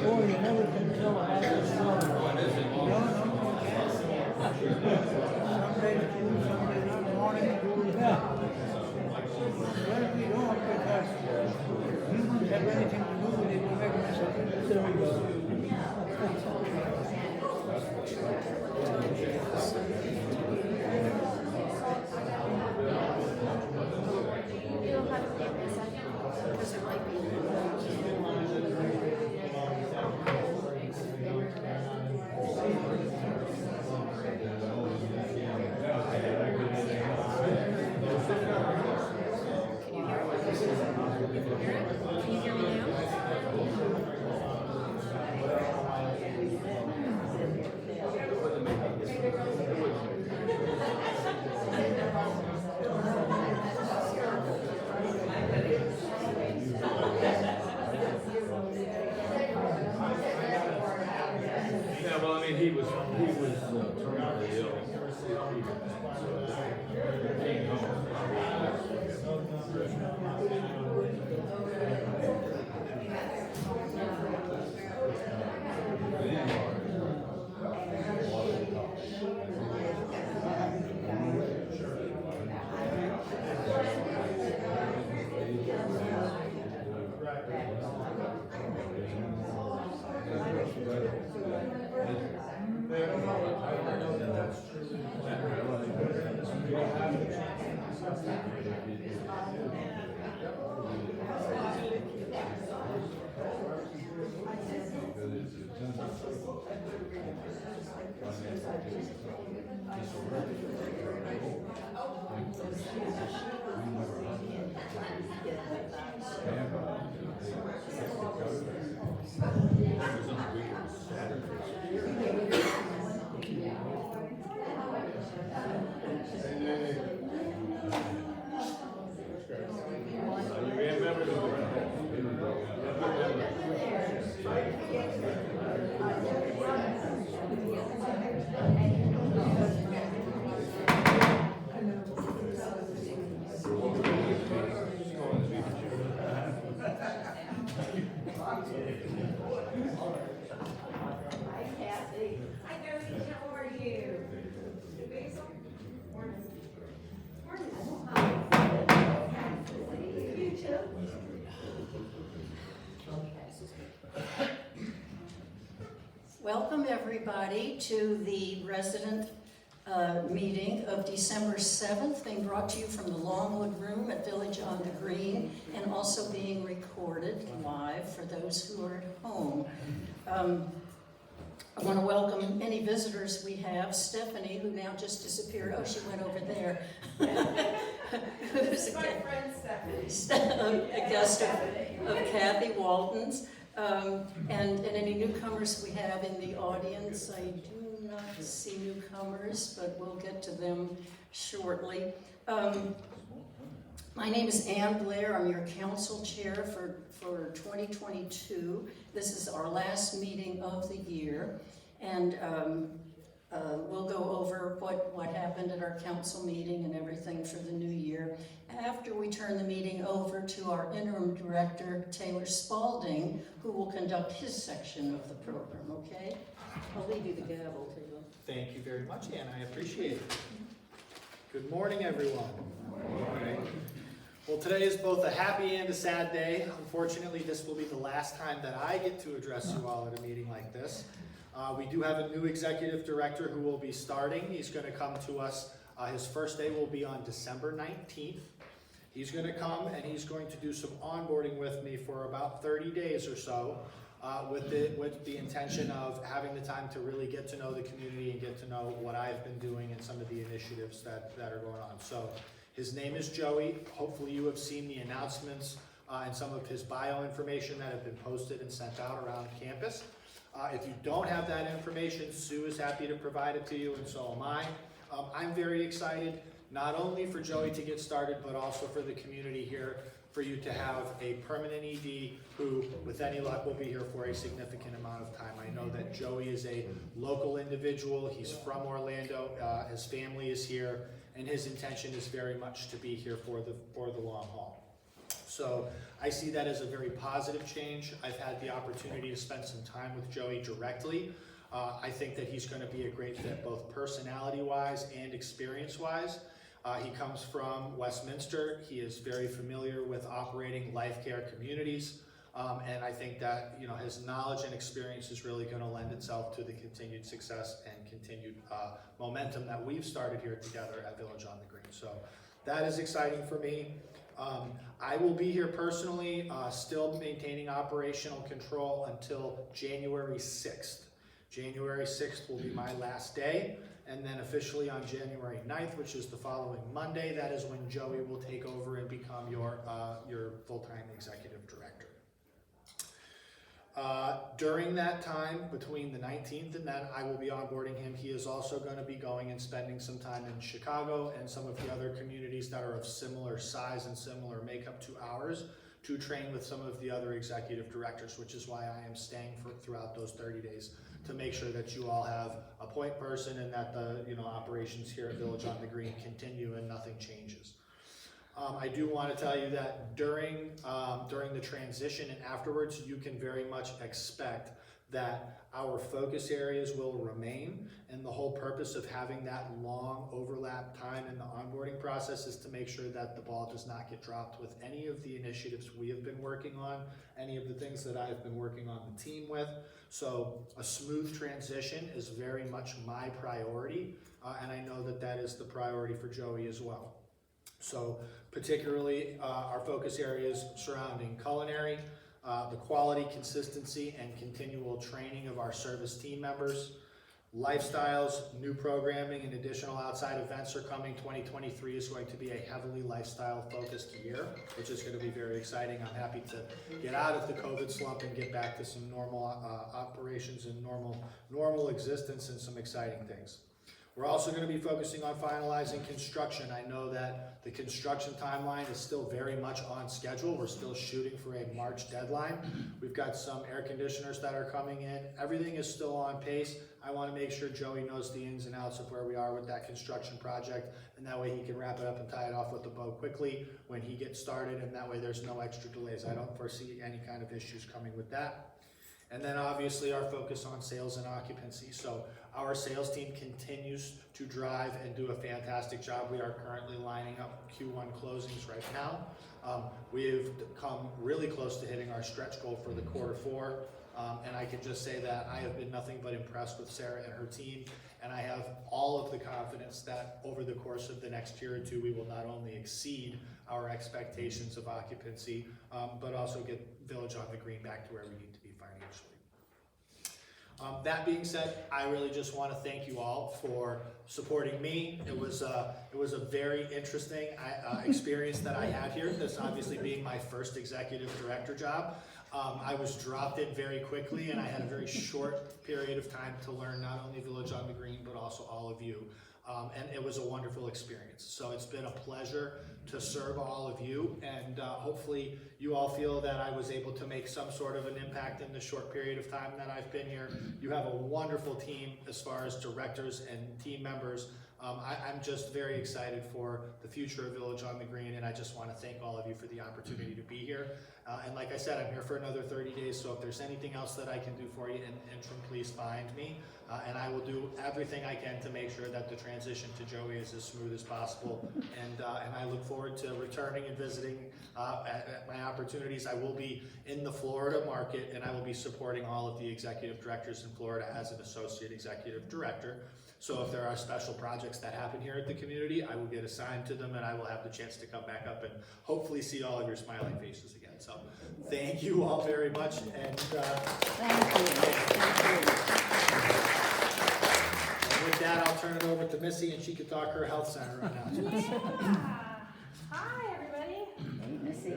Boy, you never can tell how this is going. No. Some days cool, some days not, morning cool, yeah. Well, we don't, because humans have anything to do with it, to make messages. There we go. You'll have to give me a second, because it might be. Can you hear it? Can you hear me now? Yeah, well, I mean, he was terminally ill. Hi, Josie, how are you? Basil? Morning. You too. Welcome, everybody, to the resident meeting of December 7th, being brought to you from the Longwood Room at Village on the Green, and also being recorded live for those who are at home. I want to welcome any visitors we have. Stephanie, who now just disappeared. Oh, she went over there. Who's My a friend Stephanie. guest of Kathy Walton's. And any newcomers we have in the audience. I do not see newcomers, but we'll get to them shortly. My name is Ann Blair. I'm your council chair for 2022. This is our last meeting of the year, and we'll go over what happened at our council meeting and everything for the new year after we turn the meeting over to our interim director, Taylor Spalding, who will conduct his section of the program, okay? I'll leave you the gavel, Taylor. Thank you very much, Ann. I appreciate it. Good morning, everyone. Well, today is both a happy and a sad day. Unfortunately, this will be the last time that I get to address you all at a meeting like this. We do have a new executive director who will be starting. He's going to come to us. His first day will be on December 19th. He's going to come and he's going to do some onboarding with me for about 30 days or so, with the intention of having the time to really get to know the community and get to know what I've been doing and some of the initiatives that are going on. So his name is Joey. Hopefully you have seen the announcements and some of his bio information that have been posted and sent out around campus. If you don't have that information, Sue is happy to provide it to you, and so am I. I'm very excited, not only for Joey to get started, but also for the community here, for you to have a permanent ED who, with any luck, will be here for a significant amount of time. I know that Joey is a local individual. He's from Orlando. His family is here, and his intention is very much to be here for the long haul. So I see that as a very positive change. I've had the opportunity to spend some time with Joey directly. I think that he's going to be a great fit both personality-wise and experience-wise. He comes from Westminster. He is very familiar with operating life care communities. And I think that his knowledge and experience is really going to lend itself to the continued success and continued momentum that we've started here together at Village on the Green. So that is exciting for me. I will be here personally, still maintaining operational control until January 6th. January 6th will be my last day, and then officially on January 9th, which is the following Monday, that is when Joey will take over and become your full-time executive director. During that time, between the 19th and then, I will be onboarding him. He is also going to be going and spending some time in Chicago and some of the other communities that are of similar size and similar makeup to ours to train with some of the other executive directors, which is why I am staying throughout those 30 days to make sure that you all have a point person and that the operations here at Village on the Green continue and nothing changes. I do want to tell you that during the transition and afterwards, you can very much expect that our focus areas will remain, and the whole purpose of having that long overlap time in the onboarding process is to make sure that the ball does not get dropped with any of the initiatives we have been working on, any of the things that I've been working on the team with. So a smooth transition is very much my priority, and I know that that is the priority for Joey as well. So particularly our focus areas surrounding culinary, the quality, consistency, and continual training of our service team members, lifestyles, new programming, and additional outside events are coming. 2023 is going to be a heavily lifestyle-focused year, which is going to be very exciting. I'm happy to get out of the COVID slump and get back to some normal operations and normal existence and some exciting things. We're also going to be focusing on finalizing construction. I know that the construction timeline is still very much on schedule. We're still shooting for a March deadline. We've got some air conditioners that are coming in. Everything is still on pace. I want to make sure Joey knows the ins and outs of where we are with that construction project, and that way he can wrap it up and tie it off with a bow quickly when he gets started, and that way there's no extra delays. I don't foresee any kind of issues coming with that. And then obviously our focus on sales and occupancy. So our sales team continues to drive and do a fantastic job. We are currently lining up Q1 closings right now. We've come really close to hitting our stretch goal for the Q4. And I can just say that I have been nothing but impressed with Sarah and her team. And I have all of the confidence that over the course of the next year or two, we will not only exceed our expectations of occupancy, but also get Village on the Green back to where we need to be financially. That being said, I really just want to thank you all for supporting me. It was a very interesting experience that I had here, this obviously being my first executive director job. I was dropped in very quickly, and I had a very short period of time to learn not only Village on the Green, but also all of you. And it was a wonderful experience. So it's been a pleasure to serve all of you, and hopefully you all feel that I was able to make some sort of an impact in the short period of time that I've been here. You have a wonderful team as far as directors and team members. I'm just very excited for the future of Village on the Green, and I just want to thank all of you for the opportunity to be here. And like I said, I'm here for another 30 days, so if there's anything else that I can do for you in the interim, please find me. And I will do everything I can to make sure that the transition to Joey is as smooth as possible. And I look forward to returning and visiting at my opportunities. I will be in the Florida market, and I will be supporting all of the executive directors in Florida as an associate executive director. So if there are special projects that happen here at the community, I will get assigned to them, and I will have the chance to come back up and hopefully see all of your smiling faces again. So thank you all very much. And Thank you. with that, I'll turn it over to Missy, and she can talk her health center right now. Yeah. Hi, everybody. Hey, Missy.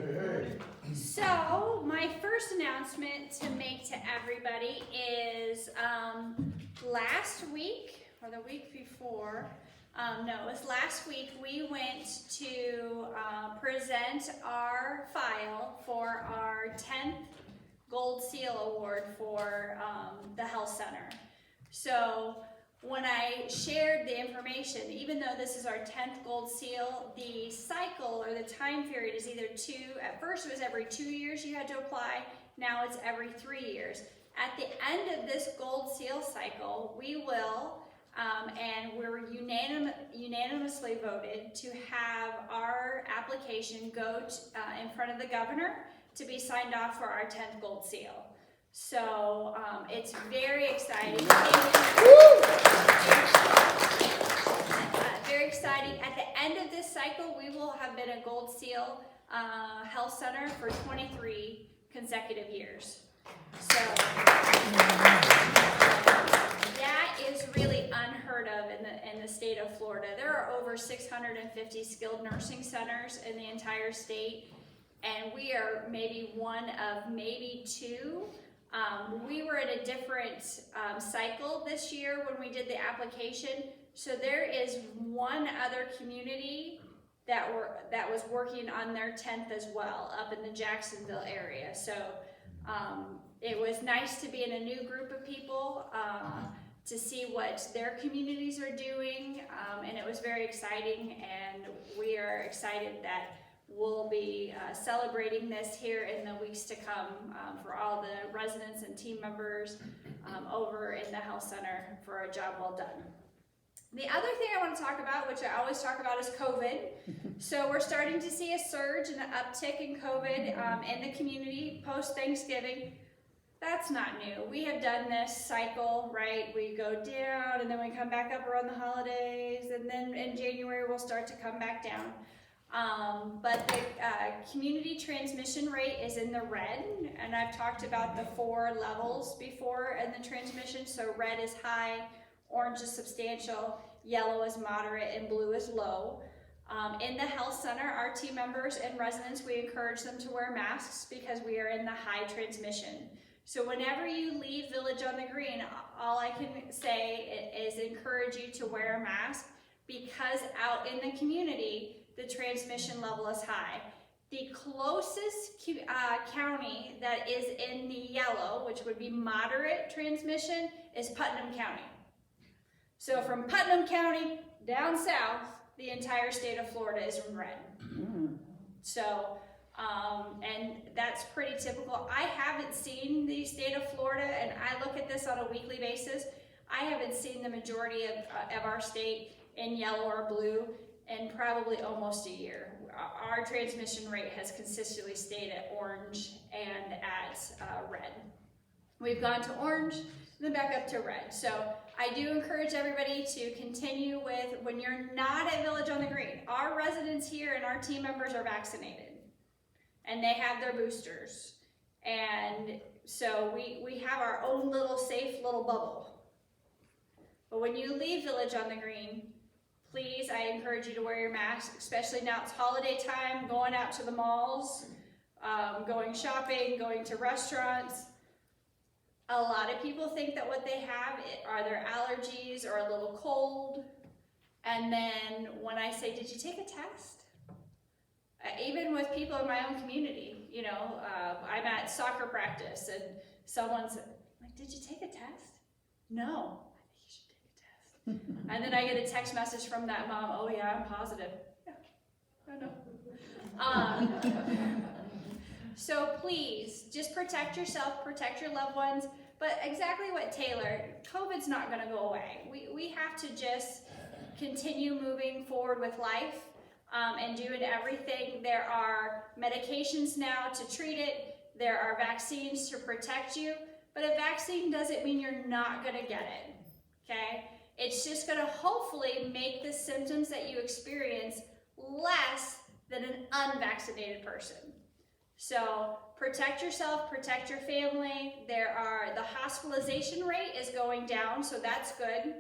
So, my first announcement to make to everybody is last week, or the week before, no, it was last week, we went to present our file for our 10th Gold Seal Award for the Health Center. So, when I shared the information, even though this is our 10th gold seal, the cycle or the time period is either at first it was every 2 years you had to apply, now it's every 3 years. At the end of this gold seal cycle, we will, and we're unanimously voted to have our application go in front of the governor to be signed off for our 10th gold seal. So it's very exciting. Very exciting. At the end of this cycle, we will have been a Gold Seal Health Center for 23 consecutive years. So that is really unheard of in the state of Florida. There are over 650 skilled nursing centers in the entire state, and we are maybe one of maybe 2. We were in a different cycle this year when we did the application. So there is one other community that was working on their 10th as well, up in the Jacksonville area. So it was nice to be in a new group of people to see what their communities are doing, and it was very exciting. And we are excited that we'll be celebrating this here in the weeks to come for all the residents and team members over in the health center for a job well done. The other thing I want to talk about, which I always talk about, is COVID. So we're starting to see a surge and an uptick in COVID in the community post-Thanksgiving. That's not new. We have done this cycle, right? We go down and then we come back up around the holidays, and then in January we'll start to come back down. But the community transmission rate is in the red, and I've talked about the 4 levels before in the transmission. So red is high, orange is substantial, yellow is moderate, and blue is low. In the health center, our team members and residents, we encourage them to wear masks because we are in the high transmission. So whenever you leave Village on the Green, all I can say is encourage you to wear a mask, because out in the community, the transmission level is high. The closest county that is in the yellow, which would be moderate transmission, is Putnam County. So from Putnam County down south, the entire state of Florida is in red. So, and that's pretty typical. I haven't seen the state of Florida, and I look at this on a weekly basis. I haven't seen the majority of our state in yellow or blue in probably almost a year. Our transmission rate has consistently stayed at orange and at red. We've gone to orange, then back up to red. So I do encourage everybody to continue with, when you're not at Village on the Green, our residents here and our team members are vaccinated and they have their boosters. And so we have our own little safe little bubble. But when you leave Village on the Green, please, I encourage you to wear your mask, especially now it's holiday time, going out to the malls, going shopping, going to restaurants. A lot of people think that what they have are their allergies or a little cold. And then when I say, did you take a test? Even with people in my own community, you know, I'm at soccer practice and someone's like, did you take a test? No. And then I get a text message from that mom, oh yeah, I'm positive. Yeah, I know. So please, just protect yourself, protect your loved ones, but exactly what Taylor, COVID's not gonna go away. We have to just continue moving forward with life and doing everything. There are medications now to treat it, there are vaccines to protect you, but a vaccine doesn't mean you're not gonna get it, okay? It's just going to hopefully make the symptoms that you experience less than an unvaccinated person. So protect yourself, protect your family. The hospitalization rate is going down, so that's good.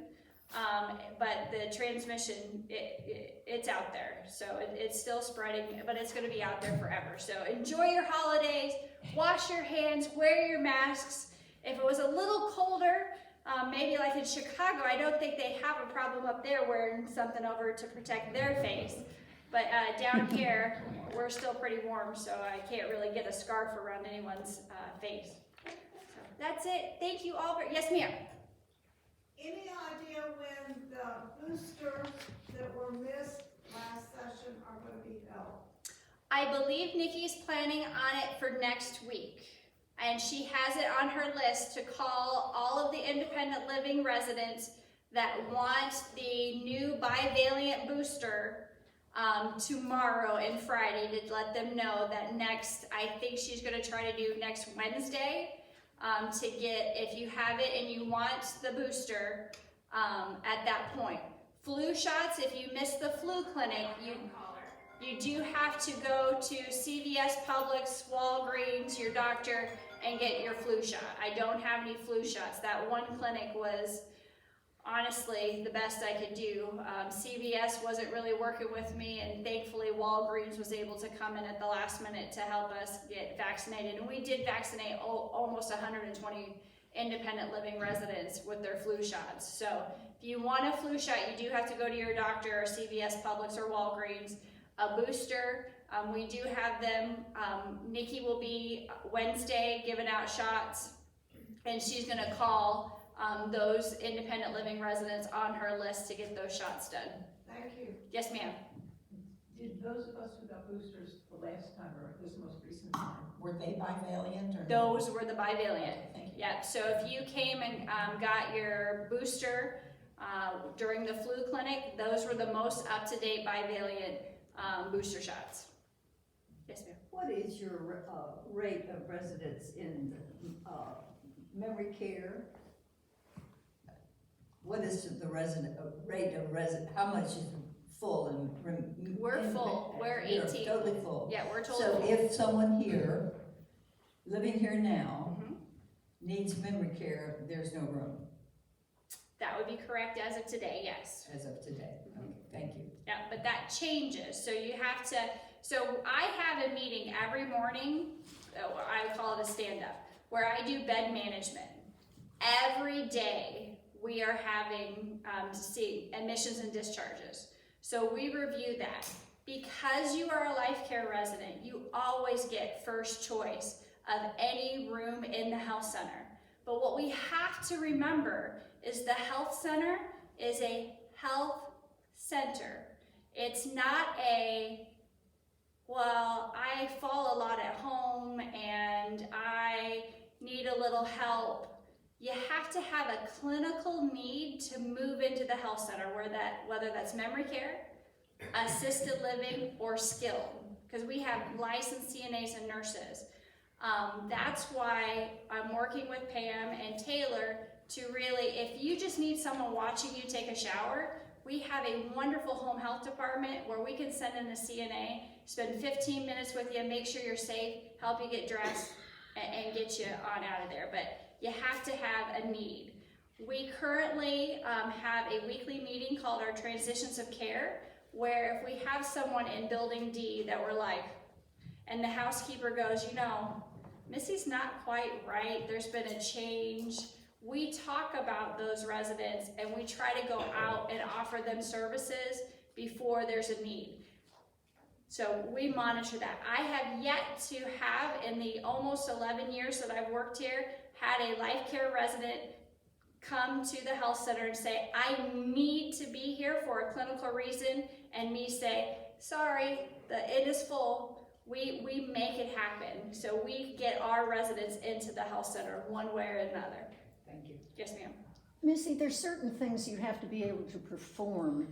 But the transmission, it's out there. So it's still spreading, but it's going to be out there forever. So enjoy your holidays, wash your hands, wear your masks. If it was a little colder, maybe like in Chicago, I don't think they have a problem up there wearing something over to protect their face. But down here, we're still pretty warm, so I can't really get a scarf around anyone's face. So that's it. Thank you all. Yes, ma'am. Any idea when the boosters that were missed last session are gonna be held? I believe Nikki's planning on it for next week. And she has it on her list to call all of the independent living residents that want the new bivalent booster tomorrow and Friday, to let them know that next, I think she's gonna try to do next Wednesday, to get, if you have it and you want the booster, at that point. Flu shots, if you miss the flu clinic, you do have to go to CVS, Publix, Walgreens, your doctor, and get your flu shot. I don't have any flu shots. That one clinic was honestly the best I could do. CVS wasn't really working with me, and thankfully Walgreens was able to come in at the last minute to help us get vaccinated. And we did vaccinate almost 120 independent living residents with their flu shots. So if you want a flu shot, you do have to go to your doctor or CVS, Publix, or Walgreens. A booster, we do have them. Nikki will be Wednesday giving out shots, and she's gonna call those independent living residents on her list to get those shots done. Thank you. Yes, ma'am. Did those of us who got boosters the last time or this most recent time, were they bivalent or? Those were the bivalent. Thank you. Yep, so if you came and got your booster during the flu clinic, those were the most up-to-date bivalent booster shots. Yes, ma'am. What is your rate of residents in memory care? What is the rate of how much is full and? We're full. We're You're 18. totally full. Yeah, we're So totally full. if someone here, living here now, Mhm. needs memory care, there's no room That would be correct as of today, yes. as of today. Okay, thank you. Yeah, but that changes, so you have to, so I have a meeting every morning, I call it a stand-up, where I do bed management. Every day, we are having to see admissions and discharges. So we review that. Because you are a life care resident, you always get first choice of any room in the health center. But what we have to remember is the health center is a health center. It's not a, well, I fall a lot at home and I need a little help. You have to have a clinical need to move into the health center, whether that's memory care, assisted living, or skilled, because we have licensed CNAs and nurses. That's why I'm working with Pam and Taylor to really, if you just need someone watching you take a shower, we have a wonderful home health department where we can send in a CNA, spend 15 minutes with you, make sure you're safe, help you get dressed, and get you on out of there. But you have to have a need. We currently have a weekly meeting called our Transitions of Care, where if we have someone in building D that we're like, and the housekeeper goes, you know, Missy's not quite right, there's been a change. We talk about those residents and we try to go out and offer them services before there's a need. So we monitor that. I have yet to have, in the almost 11 years that I've worked here, had a life care resident come to the health center and say, I need to be here for a clinical reason, and me say, sorry, it is full. We make it happen. So we get our residents into the health center one way or another. Thank you. Yes, ma'am. Missy, there's certain things you have to be able to perform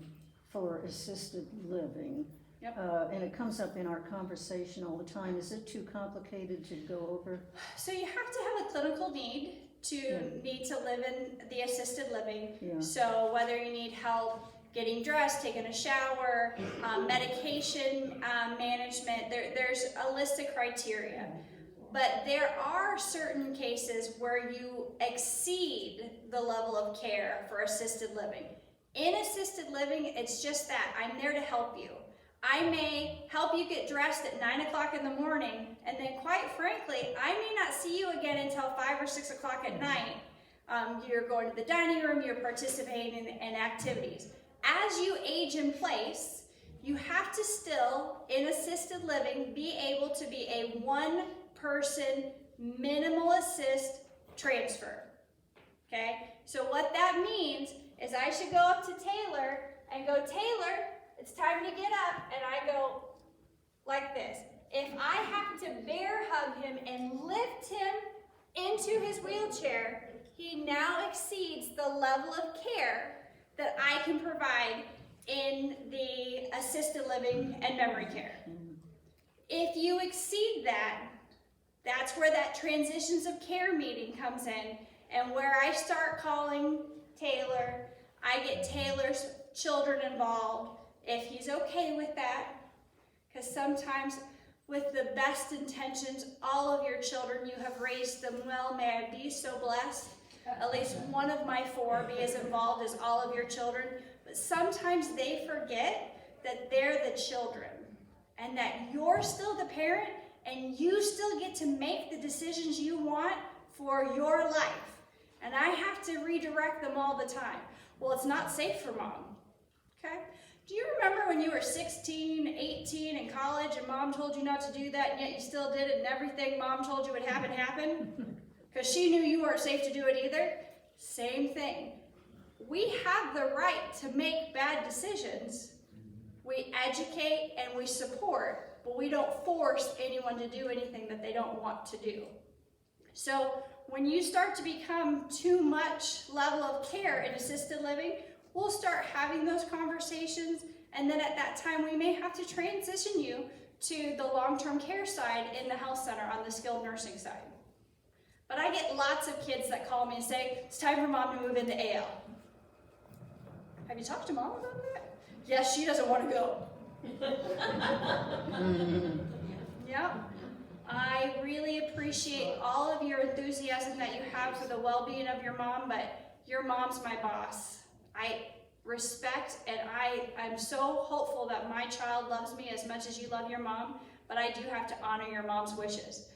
for assisted living. Yep. And it comes up in our conversation all the time. Is it too complicated to go over? So you have to have a clinical need to live in the assisted living. Yeah. So whether you need help getting dressed, taking a shower, medication management, there's a list of criteria. But there are certain cases where you exceed the level of care for assisted living. In assisted living, it's just that I'm there to help you. I may help you get dressed at 9 o'clock in the morning, and then quite frankly, I may not see you again until 5 or 6 o'clock at night. You're going to the dining room, you're participating in activities. As you age in place, you have to still, in assisted living, be able to be a one-person minimal assist transfer. Okay? So what that means is I should go up to Taylor and go, Taylor, it's time to get up, and I go like this. If I have to bear hug him and lift him into his wheelchair, he now exceeds the level of care that I can provide in the assisted living and memory care. If you exceed that, that's where that transitions of care meeting comes in, and where I start calling Taylor. I get Taylor's children involved, if he's okay with that, because sometimes with the best intentions, all of your children, you have raised them well. May I be so blessed. At least one of my 4 be as involved as all of your children. But sometimes they forget that they're the children and that you're still the parent and you still get to make the decisions you want for your life. And I have to redirect them all the time. Well, it's not safe for mom. Okay? Do you remember when you were 16, 18 in college and mom told you not to do that and yet you still did it and everything mom told you would happen happened? Because she knew you weren't safe to do it either? Same thing. We have the right to make bad decisions. We educate and we support, but we don't force anyone to do anything that they don't want to do. So when you start to become too much level of care in assisted living, we'll start having those conversations, and then at that time we may have to transition you to the long-term care side in the health center on the skilled nursing side. But I get lots of kids that call me and say, it's time for mom to move into AL. Have you talked to mom about that? Yes, she doesn't want to go. Yep. I really appreciate all of your enthusiasm that you have for the well-being of your mom, but your mom's my boss. I respect and I'm so hopeful that my child loves me as much as you love your mom, but I do have to honor your mom's wishes.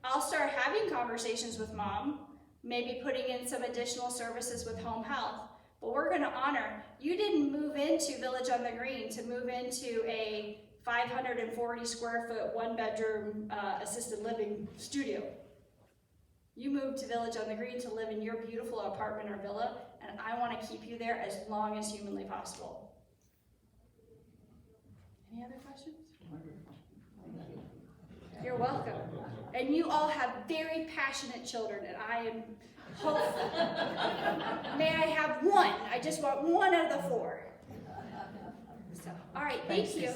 I'll start having conversations with mom, maybe putting in some additional services with home health, but we're going to honor. You didn't move into Village on the Green to move into a 540 square foot, 1-bedroom assisted living studio. You moved to Village on the Green to live in your beautiful apartment or villa, and I want to keep you there as long as humanly possible. Any other questions? You're welcome. And you all have very passionate children, and I am hopeful. May I have one? I just want one out of the 4. So, all right, thank you.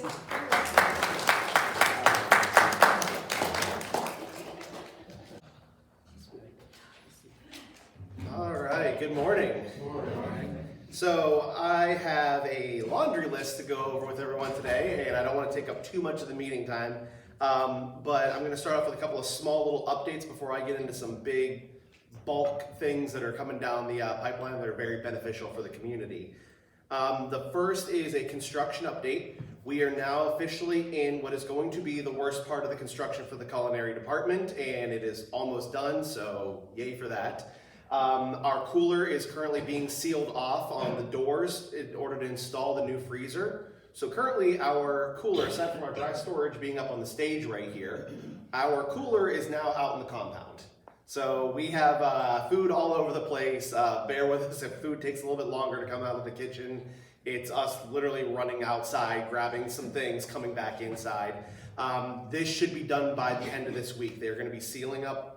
All right, good morning. So I have a laundry list to go over with everyone today, and I don't want to take up too much of the meeting time, but I'm going to start off with a couple of small little updates before I get into some big bulk things that are coming down the pipeline that are very beneficial for the community. The first is a construction update. We are now officially in what is going to be the worst part of the construction for the culinary department, and it is almost done, so yay for that. Our cooler is currently being sealed off on the doors in order to install the new freezer. So currently our cooler, aside from our dry storage being up on the stage right here, our cooler is now out in the compound. So we have food all over the place. Bear with us if food takes a little bit longer to come out of the kitchen. It's us literally running outside, grabbing some things, coming back inside. This should be done by the end of this week. They're going to be sealing up.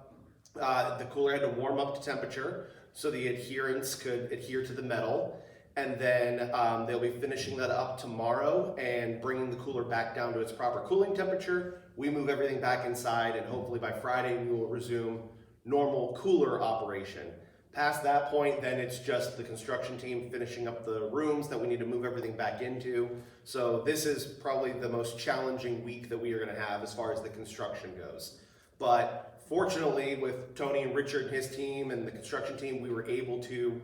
The cooler had to warm up to temperature so the adherents could adhere to the metal. And then they'll be finishing that up tomorrow and bringing the cooler back down to its proper cooling temperature. We move everything back inside, and hopefully by Friday we will resume normal cooler operation. Past that point, then it's just the construction team finishing up the rooms that we need to move everything back into. So this is probably the most challenging week that we are going to have as far as the construction goes. But fortunately, with Tony and Richard and his team and the construction team, we were able to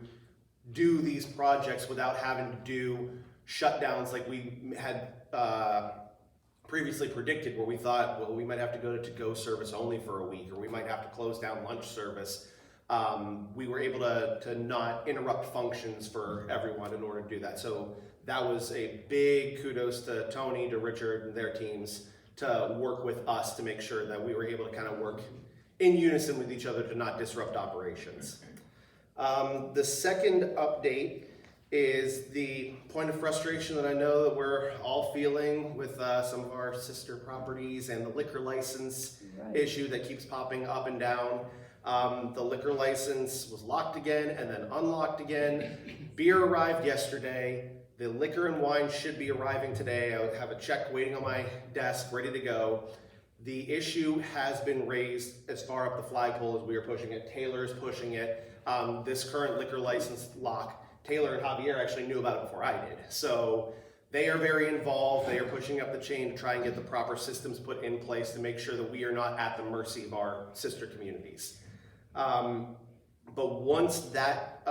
do these projects without having to do shutdowns like we had previously predicted, where we thought, well, we might have to go to service only for a week, or we might have to close down lunch service. We were able to not interrupt functions for everyone in order to do that. So that was a big kudos to Tony, to Richard, and their teams to work with us to make sure that we were able to kind of work in unison with each other to not disrupt operations. The second update is the point of frustration that I know that we're all feeling with some of our sister properties and the liquor license issue that keeps popping up and down. The liquor license was locked again and then unlocked again. Beer arrived yesterday. The liquor and wine should be arriving today. I have a check waiting on my desk, ready to go. The issue has been raised as far up the flagpole as we are pushing it. Taylor is pushing it. This current liquor license lock, Taylor and Javier actually knew about it before I did. So they are very involved. They are pushing up the chain to try and get the proper systems put in place to make sure that we are not at the mercy of our sister communities. But once that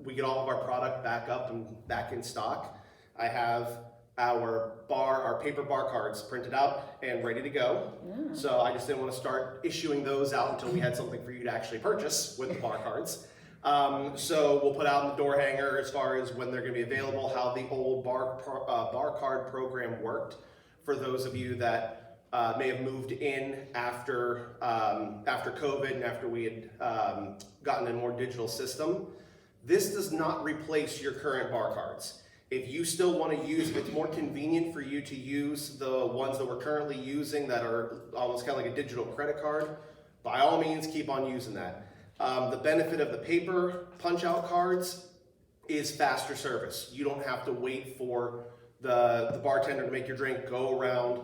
we get all of our product back up and back in stock, I have our paper bar cards printed out and ready to go. Yeah. So I just didn't want to start issuing those out until we had something for you to actually purchase with the bar cards. So we'll put out in the door hanger as far as when they're going to be available, how the old bar card program worked for those of you that may have moved in after COVID and after we had gotten a more digital system. This does not replace your current bar cards. If you still want to use, if it's more convenient for you to use the ones that we're currently using that are almost kind of like a digital credit card, by all means keep on using that. The benefit of the paper punch-out cards is faster service. You don't have to wait for the bartender to make your drink, go around,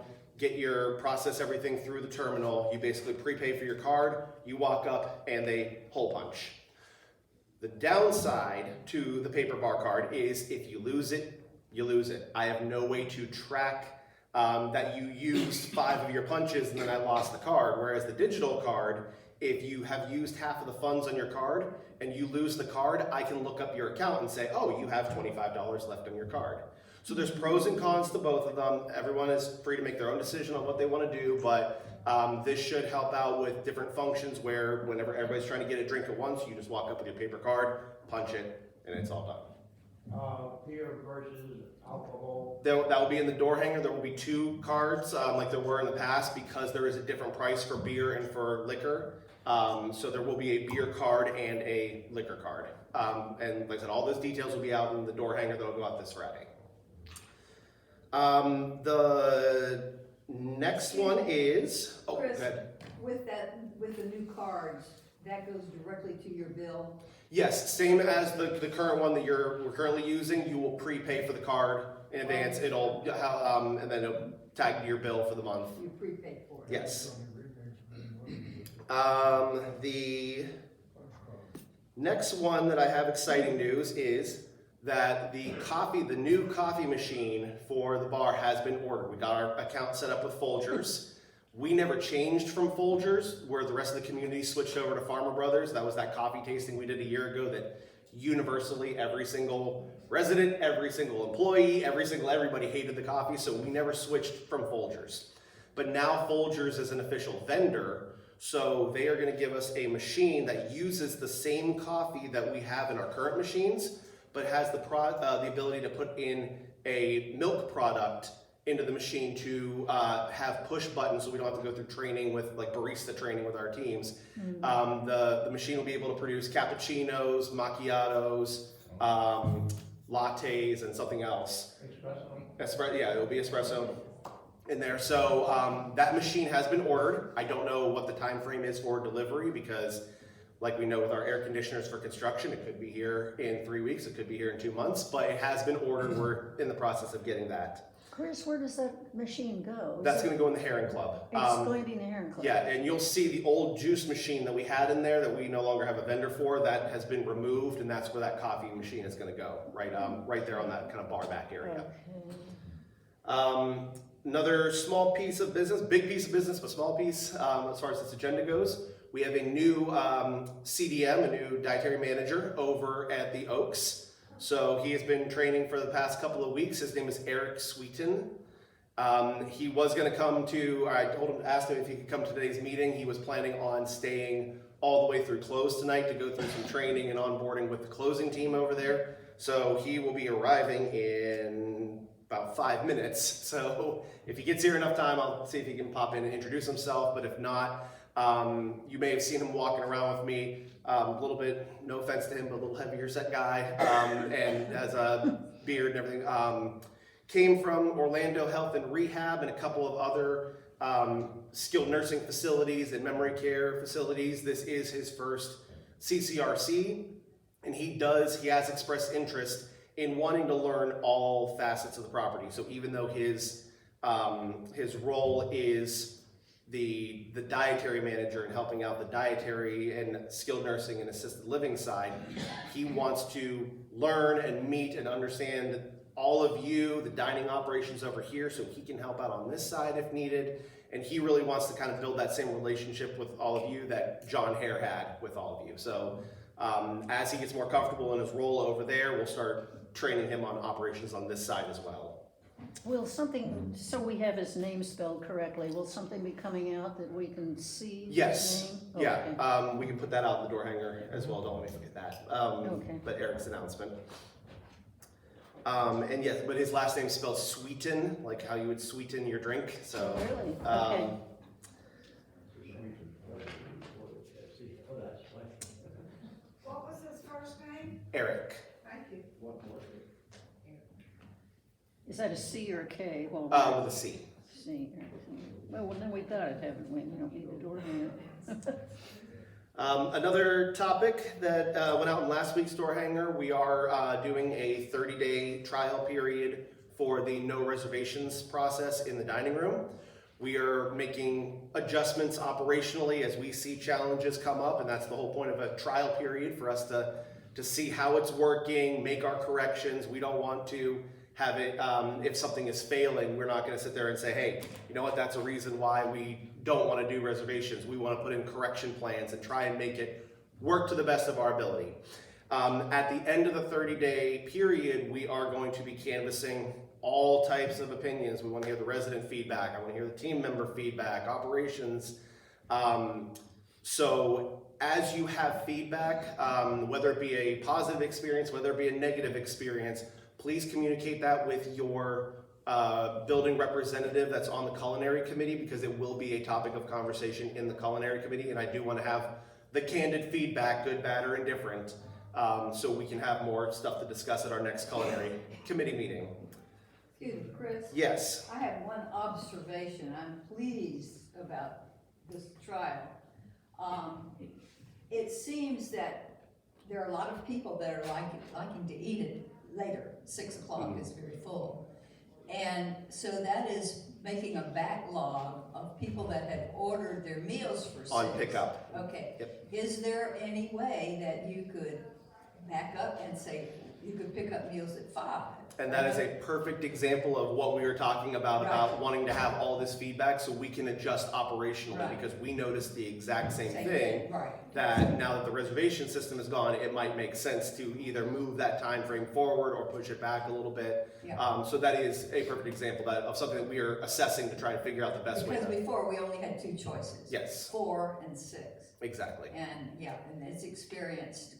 process everything through the terminal. You basically prepay for your card, you walk up, and they hole punch. The downside to the paper bar card is if you lose it, you lose it. I have no way to track that you used 5 of your punches and then I lost the card. Whereas the digital card, if you have used half of the funds on your card and you lose the card, I can look up your account and say, oh, you have $25 left on your card. So there's pros and cons to both of them. Everyone is free to make their own decision on what they want to do, but this should help out with different functions where whenever everybody's trying to get a drink at once, you just walk up with your paper card, punch it, and it's all done. Beer versus alcohol. That will be in the door hanger. There will be 2 cards like there were in the past because there is a different price for beer and for liquor. So there will be a beer card and a liquor card. And like I said, all those details will be out in the door hanger that will go out this Friday. The next one is, Chris, go ahead. With the new cards, that goes directly to your bill? Yes, same as the current one that we're currently using. You will prepay for the card in advance. It'll and then it'll tag to your bill for the month. You prepay for it? Yes. The next one that I have exciting news is that the new coffee machine for the bar has been ordered. We got our account set up with Folgers. We never changed from Folgers, where the rest of the community switched over to Farmer Brothers. That was that coffee tasting we did a year ago that universally every single resident, every single employee, everybody hated the coffee, so we never switched from Folgers. But now Folgers is an official vendor, so they are going to give us a machine that uses the same coffee that we have in our current machines, but has the ability to put in a milk product into the machine to have push buttons so we don't have to go through training with like barista training with our teams. Mm-hmm. The machine will be able to produce cappuccinos, macchiatos, lattes, and something else. Espresso? Yeah, it will be espresso in there. So that machine has been ordered. I don't know what the time frame is for delivery because like we know with our air conditioners for construction, it could be here in 3 weeks, it could be here in 2 months, but it has been ordered. We're in the process of getting that. Chris, where does that machine go? That's going to go in the Herring Club. It's going to be in the Herring Club. Yeah, and you'll see the old juice machine that we had in there that we no longer have a vendor for, that has been removed, and that's where that coffee machine is going to go, right there on that kind of bar back area. Okay. Another small piece of business, big piece of business, but small piece as far as this agenda goes. We have a new CDM, a new dietary manager over at the Oaks. So he has been training for the past couple of weeks. His name is Eric Sweeten. He was going to come asked him if he could come to today's meeting. He was planning on staying all the way through close tonight to go through some training and onboarding with the closing team over there. So he will be arriving in about 5 minutes. So if he gets here enough time, I'll see if he can pop in and introduce himself. But if not, You may have seen him walking around with me, a little bit, no offense to him, but a little heavier set guy, and has a beard and everything. Came from Orlando Health and Rehab and a couple of other skilled nursing facilities and memory care facilities. This is his first CCRC, and he has expressed interest in wanting to learn all facets of the property. So even though his role is the dietary manager and helping out the dietary and skilled nursing and assisted living side, he wants to learn and meet and understand all of you, the dining operations over here, so he can help out on this side if needed. And he really wants to kind of build that same relationship with all of you that John Hare had with all of you. So as he gets more comfortable in his role over there, we'll start training him on operations on this side as well. Will something, so we have his name spelled correctly, will something be coming out that we can see Yes, his name? yeah, Okay. we can put that out in the door hanger as well, don't let me forget that. Okay. But Eric's announcement. And yes, but his last name's spelled Sweeten, like how you would sweeten your drink, so. Really? Okay. What was his first name? Eric. Thank you. Is that a C or a K? Well, With a C. C. Well, then we got it, haven't we? We don't need the door hanger. Another topic that went out in last week's door hanger, we are doing a 30-day trial period for the no reservations process in the dining room. We are making adjustments operationally as we see challenges come up, and that's the whole point of a trial period, for us to see how it's working, make our corrections. We don't want to have it, if something is failing, we're not gonna sit there and say, hey, you know what, that's a reason why we don't wanna do reservations. We wanna put in correction plans and try and make it work to the best of our ability. At the end of the 30-day period, we are going to be canvassing all types of opinions. We wanna hear the resident feedback, I wanna hear the team member feedback, operations. So as you have feedback, whether it be a positive experience, whether it be a negative experience, please communicate that with your building representative that's on the culinary committee, because it will be a topic of conversation in the culinary committee, and I do want to have the candid feedback, good, bad, or indifferent, so we can have more stuff to discuss at our next culinary committee meeting. Excuse me, Chris? Yes. I have one observation. I'm pleased about this trial. It seems that there are a lot of people that are liking to eat it later. 6 o'clock is very full. And so that is making a backlog of people that had ordered their meals for 6. On pickup. Okay. Yep. Is there any way that you could back up and say, you could pick up meals at 5? And that is a perfect example of what we were talking about Right. wanting to have all this feedback so we can adjust operationally, Right. because we noticed the exact same Same thing. Right. That now that the reservation system is gone, it might make sense to either move that time frame forward or push it back a little bit. Yeah. So that is a perfect example of something that we are assessing to try to figure out the best way. Because before, we only had 2 choices. Yes. 4 and 6. Exactly. And yeah, and it's experienced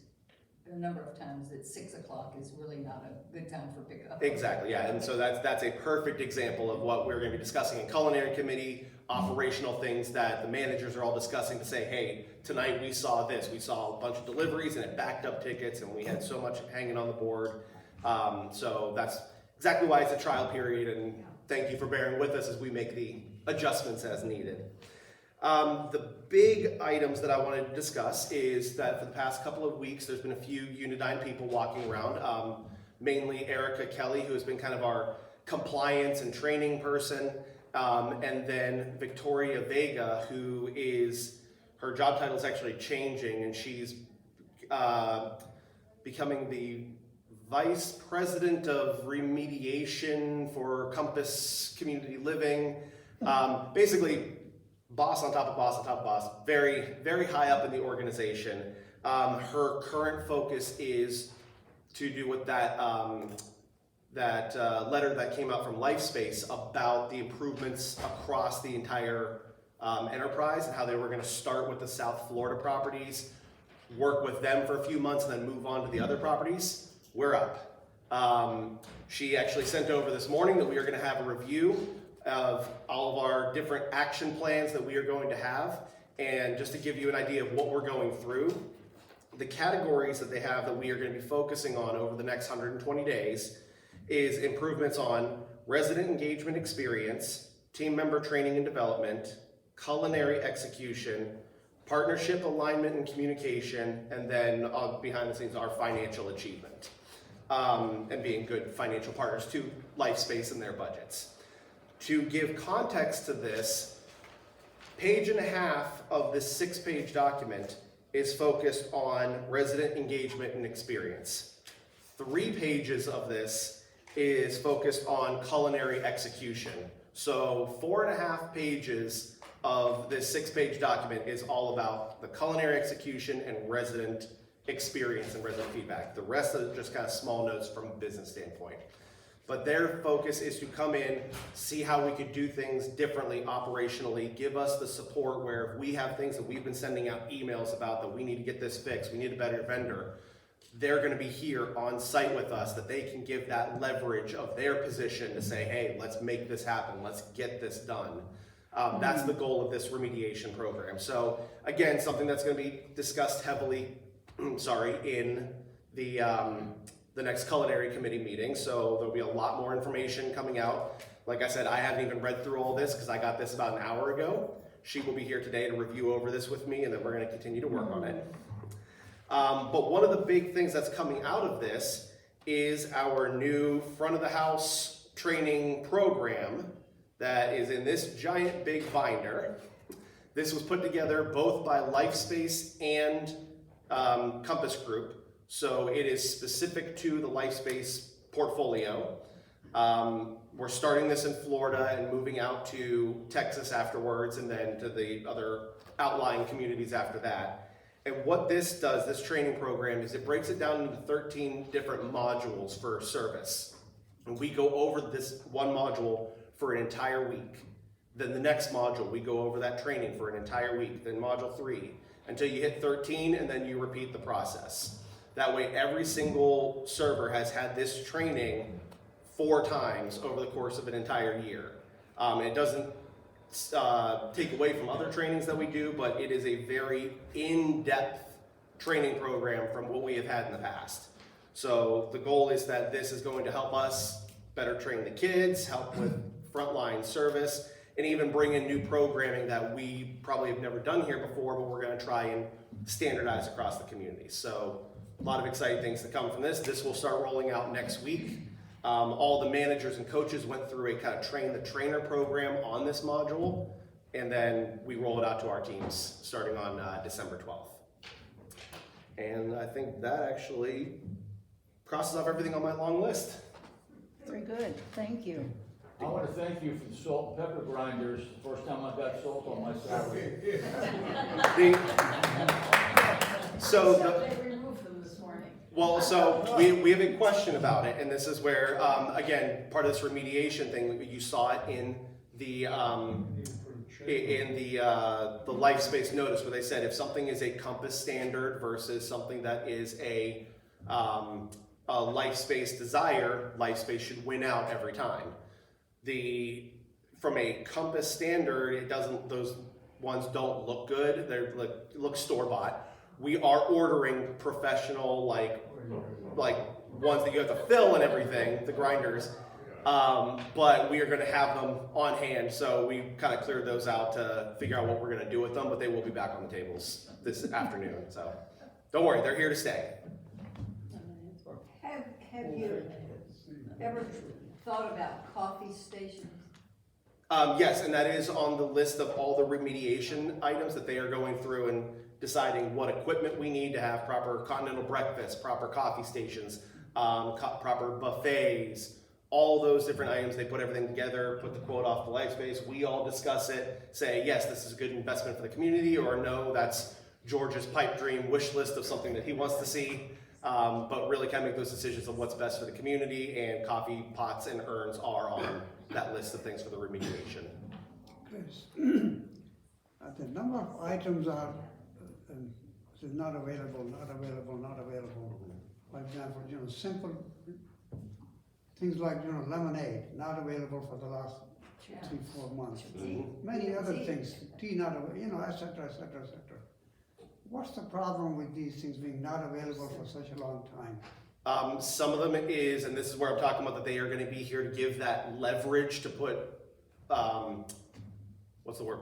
a number of times that 6 o'clock is really not a good time for pickup. Exactly, yeah, and so that's a perfect example of what we're gonna be discussing in culinary committee, operational things that the managers are all discussing to say, hey, tonight we saw this, we saw a bunch of deliveries and it backed up tickets and we had so much hanging on the board. So that's exactly why it's a trial period, and thank you for bearing with us as we make the adjustments as needed. The big items that I wanted to discuss is that for the past couple of weeks, there's been a few Unidyne people walking around, mainly Erica Kelly, who has been kind of our compliance and training person, and then Victoria Vega, who is, her job title is actually changing, and she's becoming the Vice President of Remediation for Compass Community Living. Basically, boss on top of boss on top of boss, very, very high up in the organization. Her current focus is to do with that letter that came out from LifeSpace about the improvements across the entire enterprise, and how they were going to start with the South Florida properties, work with them for a few months, and then move on to the other properties. We're up. She actually sent over this morning that we are going to have a review of all of our different action plans that we are going to have, And just to give you an idea of what we're going through, the categories that they have that we are going to be focusing on over the next 120 days is improvements on resident engagement experience, team member training and development, culinary execution, partnership alignment and communication, and then behind the scenes, our financial achievement, and being good financial partners to LifeSpace and their budgets. To give context to this, page and a half of this 6-page document is focused on resident engagement and experience. 3 pages of this is focused on culinary execution. So 4.5 pages of this 6-page document is all about the culinary execution and resident experience and resident feedback. The rest are just kind of small notes from a business standpoint. But their focus is to come in, see how we could do things differently operationally, give us the support where if we have things that we've been sending out emails about that we need to get this fixed, we need a better vendor, they're going to be here on site with us, that they can give that leverage of their position to say, hey, let's make this happen, let's get this done. That's the goal of this remediation program. So again, something that's going to be discussed heavily, in the next culinary committee meeting. So there'll be a lot more information coming out. Like I said, I haven't even read through all this because I got this about an hour ago. She will be here today to review over this with me, and then we're going to continue to work on it. But one of the big things that's coming out of this is our new front of the house training program that is in this giant big binder. This was put together both by LifeSpace and Compass Group. So it is specific to the LifeSpace portfolio. We're starting this in Florida and moving out to Texas afterwards, and then to the other outlying communities after that. And what this does, this training program, is it breaks it down into 13 different modules for service. And we go over this one module for an entire week. Then the next module, we go over that training for an entire week. Then module 3, until you hit 13, and then you repeat the process. That way, every single server has had this training 4 times over the course of an entire year. It doesn't take away from other trainings that we do, but it is a very in-depth training program from what we have had in the past. So the goal is that this is going to help us better train the kids, help with frontline service, and even bring in new programming that we probably have never done here before, but we're going to try and standardize across the community. So a lot of exciting things to come from this. This will start rolling out next week. All the managers and coaches went through a kind of train the trainer program on this module, and then we roll it out to our teams starting on December 12th. And I think that actually crosses off everything on my long list. Very good, thank you. I want to thank you for the salt and pepper grinders. The first time I got salt on my salary. They removed them this morning. Well, so we have a question about it, and this is where, again, part of this remediation thing, you saw it in the LifeSpace notice where they said if something is a Compass standard versus something that is a LifeSpace desire, LifeSpace should win out every time. From a Compass standard, it doesn't. Those ones don't look good. They look store-bought. We are ordering professional, like ones that you have to fill and everything, the grinders. But we are going to have them on hand, so we kind of cleared those out to figure out what we're going to do with them. But they will be back on the tables this afternoon. So don't worry, they're here to stay. Have you ever thought about coffee stations? Yes, and that is on the list of all the remediation items that they are going through and deciding what equipment we need to have proper continental breakfast, proper coffee stations, proper buffets, all those different items. They put everything together, put the quote off the LifeSpace. We all discuss it, say, yes, this is a good investment for the community, or no, that's George's pipe dream wish list of something that he wants to see. But really kind of make those decisions of what's best for the community, and coffee pots and urns are on that list of things for the remediation. Chris, the number of items are not available, not available, not available. For example, simple things like, lemonade, not available for the last 3-4 months. Mhm. Many other things, tea not, et cetera, et cetera, et cetera. What's the problem with these things being not available for such a long time? Some of them is, and this is where I'm talking about that they are going to be here to give that leverage to put,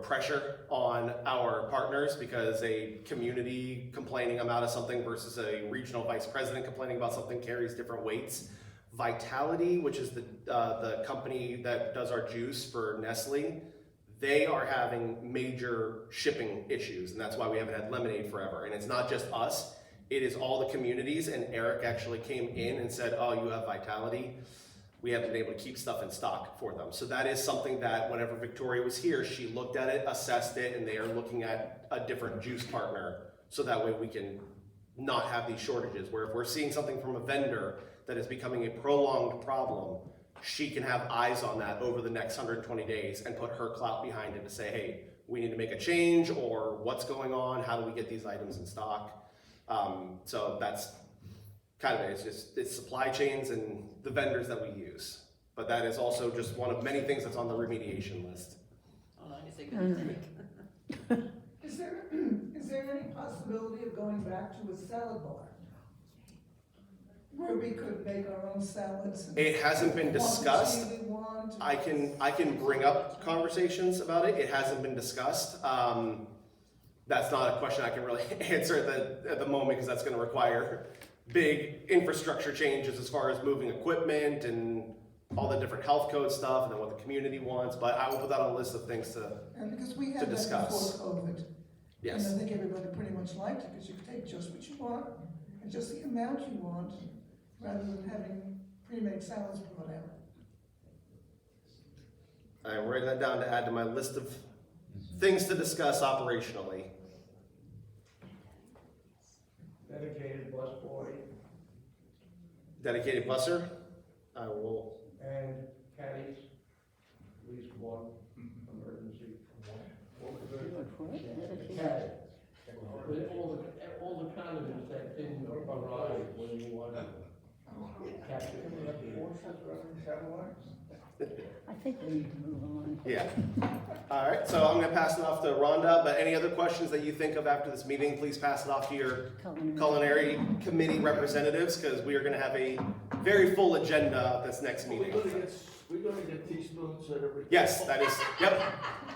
pressure on our partners, because a community complaining I'm out of something versus a regional vice president complaining about something carries different weights. Vitality, which is the company that does our juice for Nestle, they are having major shipping issues, and that's why we haven't had lemonade forever. And it's not just us, it is all the communities, and Eric actually came in and said, oh, you have Vitality. We haven't been able to keep stuff in stock for them. So that is something that whenever Victoria was here, she looked at it, assessed it, and they are looking at a different juice partner, so that way we can not have these shortages, where if we're seeing something from a vendor that is becoming a prolonged problem, she can have eyes on that over the next 120 days and put her clout behind it to say, hey, we need to make a change, or what's going on, how do we get these items in stock? So that's kind of it. It's supply chains and the vendors that we use. But that is also just one of many things that's on the remediation list. Is there any possibility of going back to a salad bar? Where we could make our own salads? And It hasn't been discussed. quantity we want? I can bring up conversations about it. It hasn't been discussed. That's not a question I can really answer at the moment, because that's going to require big infrastructure changes as far as moving equipment and all the different health code stuff, and then what the community wants. But I will put that on a list of things to. And because we had to that discuss. before COVID. Yes. And I think everybody pretty much liked it, because you could take just what you want and just the amount you want, rather than having pre-made salads or whatever. I'm writing that down to add to my list of things to discuss operationally. Dedicated bus boy Dedicated busser. I will. and caddies, at least one emergency. Caddy. With all the condiments that didn't arrive when you wanted them. Captain. I think we need to move on. Yeah. All right, so I'm gonna pass it off to Rhonda, but any other questions that you think of after this meeting, please pass it off to your culinary committee representatives, because we are gonna have a very full agenda at this next meeting. We're gonna get teaspoons at every. Yes, that is, yep.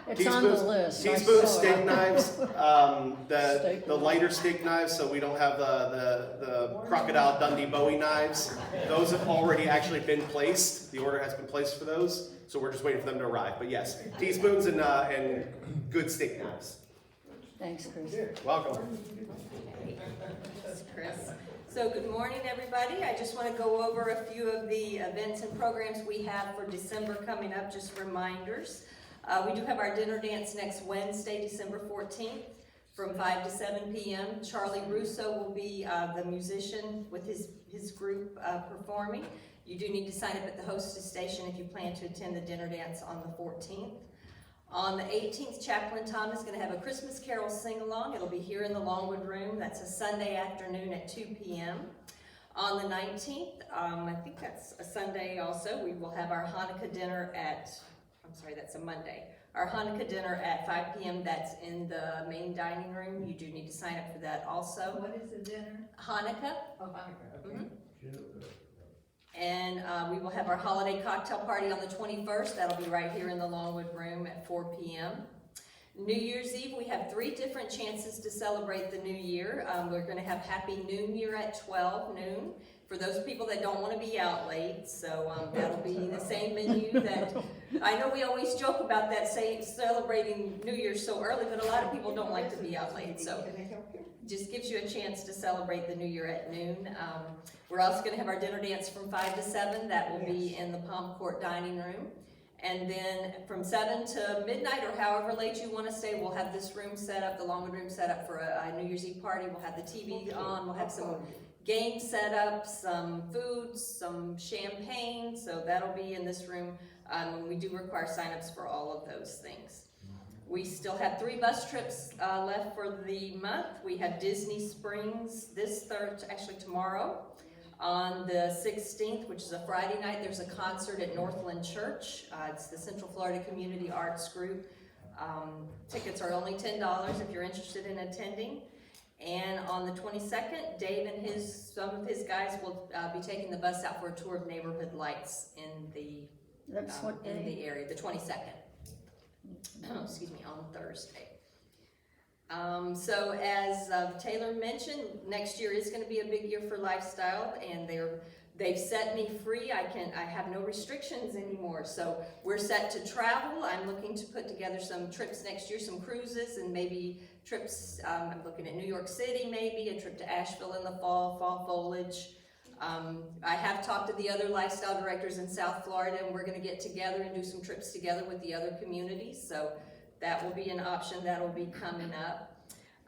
It's on the list. I Teaspoons, saw steak it. knives, the Steak lighter steak knives, so we don't have the Crocodile Dundee Bowie knives. Those have already actually been placed. The order has been placed for those, so we're just waiting for them to arrive. But yes, teaspoons and good steak knives. Thanks, Chris. Welcome. Thanks, Chris. So good morning, everybody. I just want to go over a few of the events and programs we have for December coming up, just reminders. We do have our dinner dance next Wednesday, December 14th, from 5 to 7 p.m. Charlie Russo will be the musician with his group performing. You do need to sign up at the hostess station if you plan to attend the dinner dance on the 14th. On the 18th, Chaplain Tom is going to have a Christmas Carol sing-along. It'll be here in the Longwood Room. That's a Sunday afternoon at 2 p.m. On the 19th, I think that's a Sunday also, we will have our Hanukkah dinner that's a Monday. Our Hanukkah dinner at 5 p.m. That's in the main dining room. You do need to sign up for that also. What is the dinner? Hanukkah. Oh, Hanukkah, okay. And we will have our holiday cocktail party on the 21st. That'll be right here in the Longwood Room at 4 p.m. New Year's Eve, we have 3 different chances to celebrate the new year. We're going to have Happy Noon Year at 12 noon. For those people that don't want to be out late, so that'll be the same menu that, I know we always joke about that, celebrating New Year's so early, but a lot of people don't like to be out late, so just gives you a chance to celebrate the New Year at noon. We're also going to have our dinner dance from 5 to 7, that will be in the Palm Court dining room. And then from 7 to midnight, or however late you want to stay, we'll have this room set up, the Longwood Room set up for a New Year's Eve party. We'll have the TV on, we'll have some games set up, some food, some champagne, so that'll be in this room. We do require signups for all of those things. We still have 3 bus trips left for the month. We have Disney Springs this Thursday, actually tomorrow. On the 16th, which is a Friday night, there's a concert at Northland Church. It's the Central Florida Community Arts Group. Tickets are only $10 if you're interested in attending. And on the 22nd, Dave and some of his guys will be taking the bus out for a tour of neighborhood lights in the area, the 22nd. Excuse me, on Thursday. So as Taylor mentioned, next year is going to be a big year for Lifestyle, and they've set me free. I have no restrictions anymore. So we're set to travel. I'm looking to put together some trips next year, some cruises, and maybe trips. I'm looking at New York City, maybe a trip to Asheville in the fall foliage. I have talked to the other lifestyle directors in South Florida, and we're going to get together and do some trips together with the other communities. So that will be an option that will be coming up.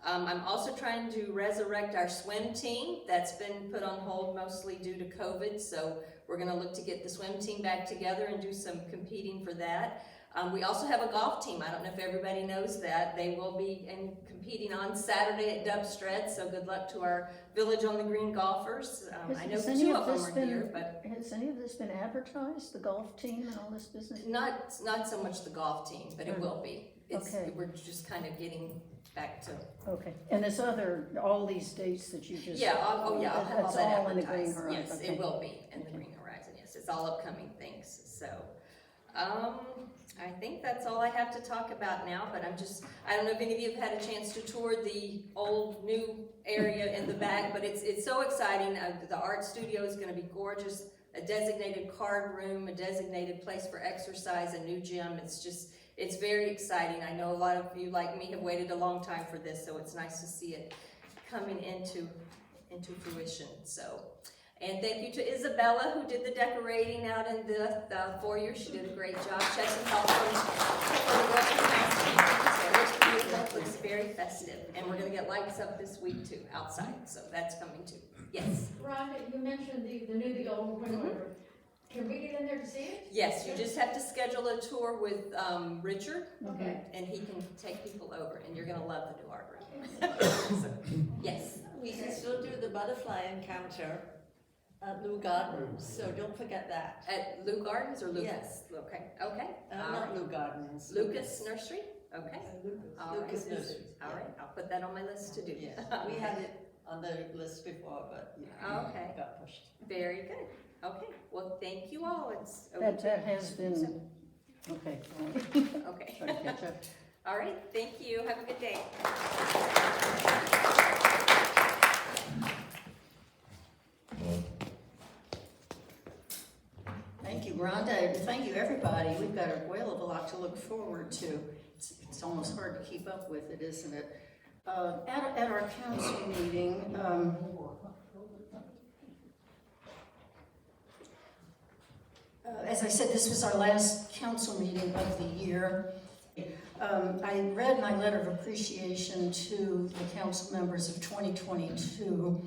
I'm also trying to resurrect our swim team. That's been put on hold mostly due to COVID. So we're going to look to get the swim team back together and do some competing for that. We also have a golf team. I don't know if everybody knows that. They will be competing on Saturday at Dubstred, so good luck to our Village on the Green golfers. I know two of them are here, but... Has any of this been advertised, the golf team and all this business? Not so much the golf team, but it will be. Okay. We're just kind of getting back to... Okay, and this all these dates that you just... Yeah, I'll have all that's that all in the Green advertised. Horizon? Yes, Okay. it will be in the Green Horizon, yes. It's all upcoming things, so... I think that's all I have to talk about now, but I don't know if any of you have had a chance to tour the old new area in the back, but it's so exciting. The art studio is going to be gorgeous, a designated card room, a designated place for exercise, a new gym. It's very exciting. I know a lot of you like me have waited a long time for this, so it's nice to see it coming into fruition. And thank you to Isabella, who did the decorating out in the foyer. She did a great job. She had some help from the working housekeeping. It looks beautiful, it looks very festive. And we're going to get lights up this week too, outside. So that's coming too. Yes? Rhonda, you mentioned the new, the old, whatever. Can we get in there to see it? Yes, you just have to schedule a tour with Richard. Okay. And he can take people over. And you're going to love the new art room. So, yes? We can still do the butterfly encounter at Lou Gardens, so don't forget that. At Lou Gardens or Lucas? Yes. Okay. Not Lou Gardens. Lucas Nursery? Okay. Lucas Nursery. All right, I'll put that on my list to do. Yes, we had it on the list before, but Okay. got pushed. Very good. Okay, well, thank you all. It's over That has been, okay. Okay. Try to catch up. All right, thank you. Have a good day. Thank you, Rhonda, and thank you, everybody. We've got a whale of a lot to look forward to. It's almost hard to keep up with it, isn't it? At our council meeting, as I said, this was our last council meeting of the year. I read my letter of appreciation to the council members of 2022.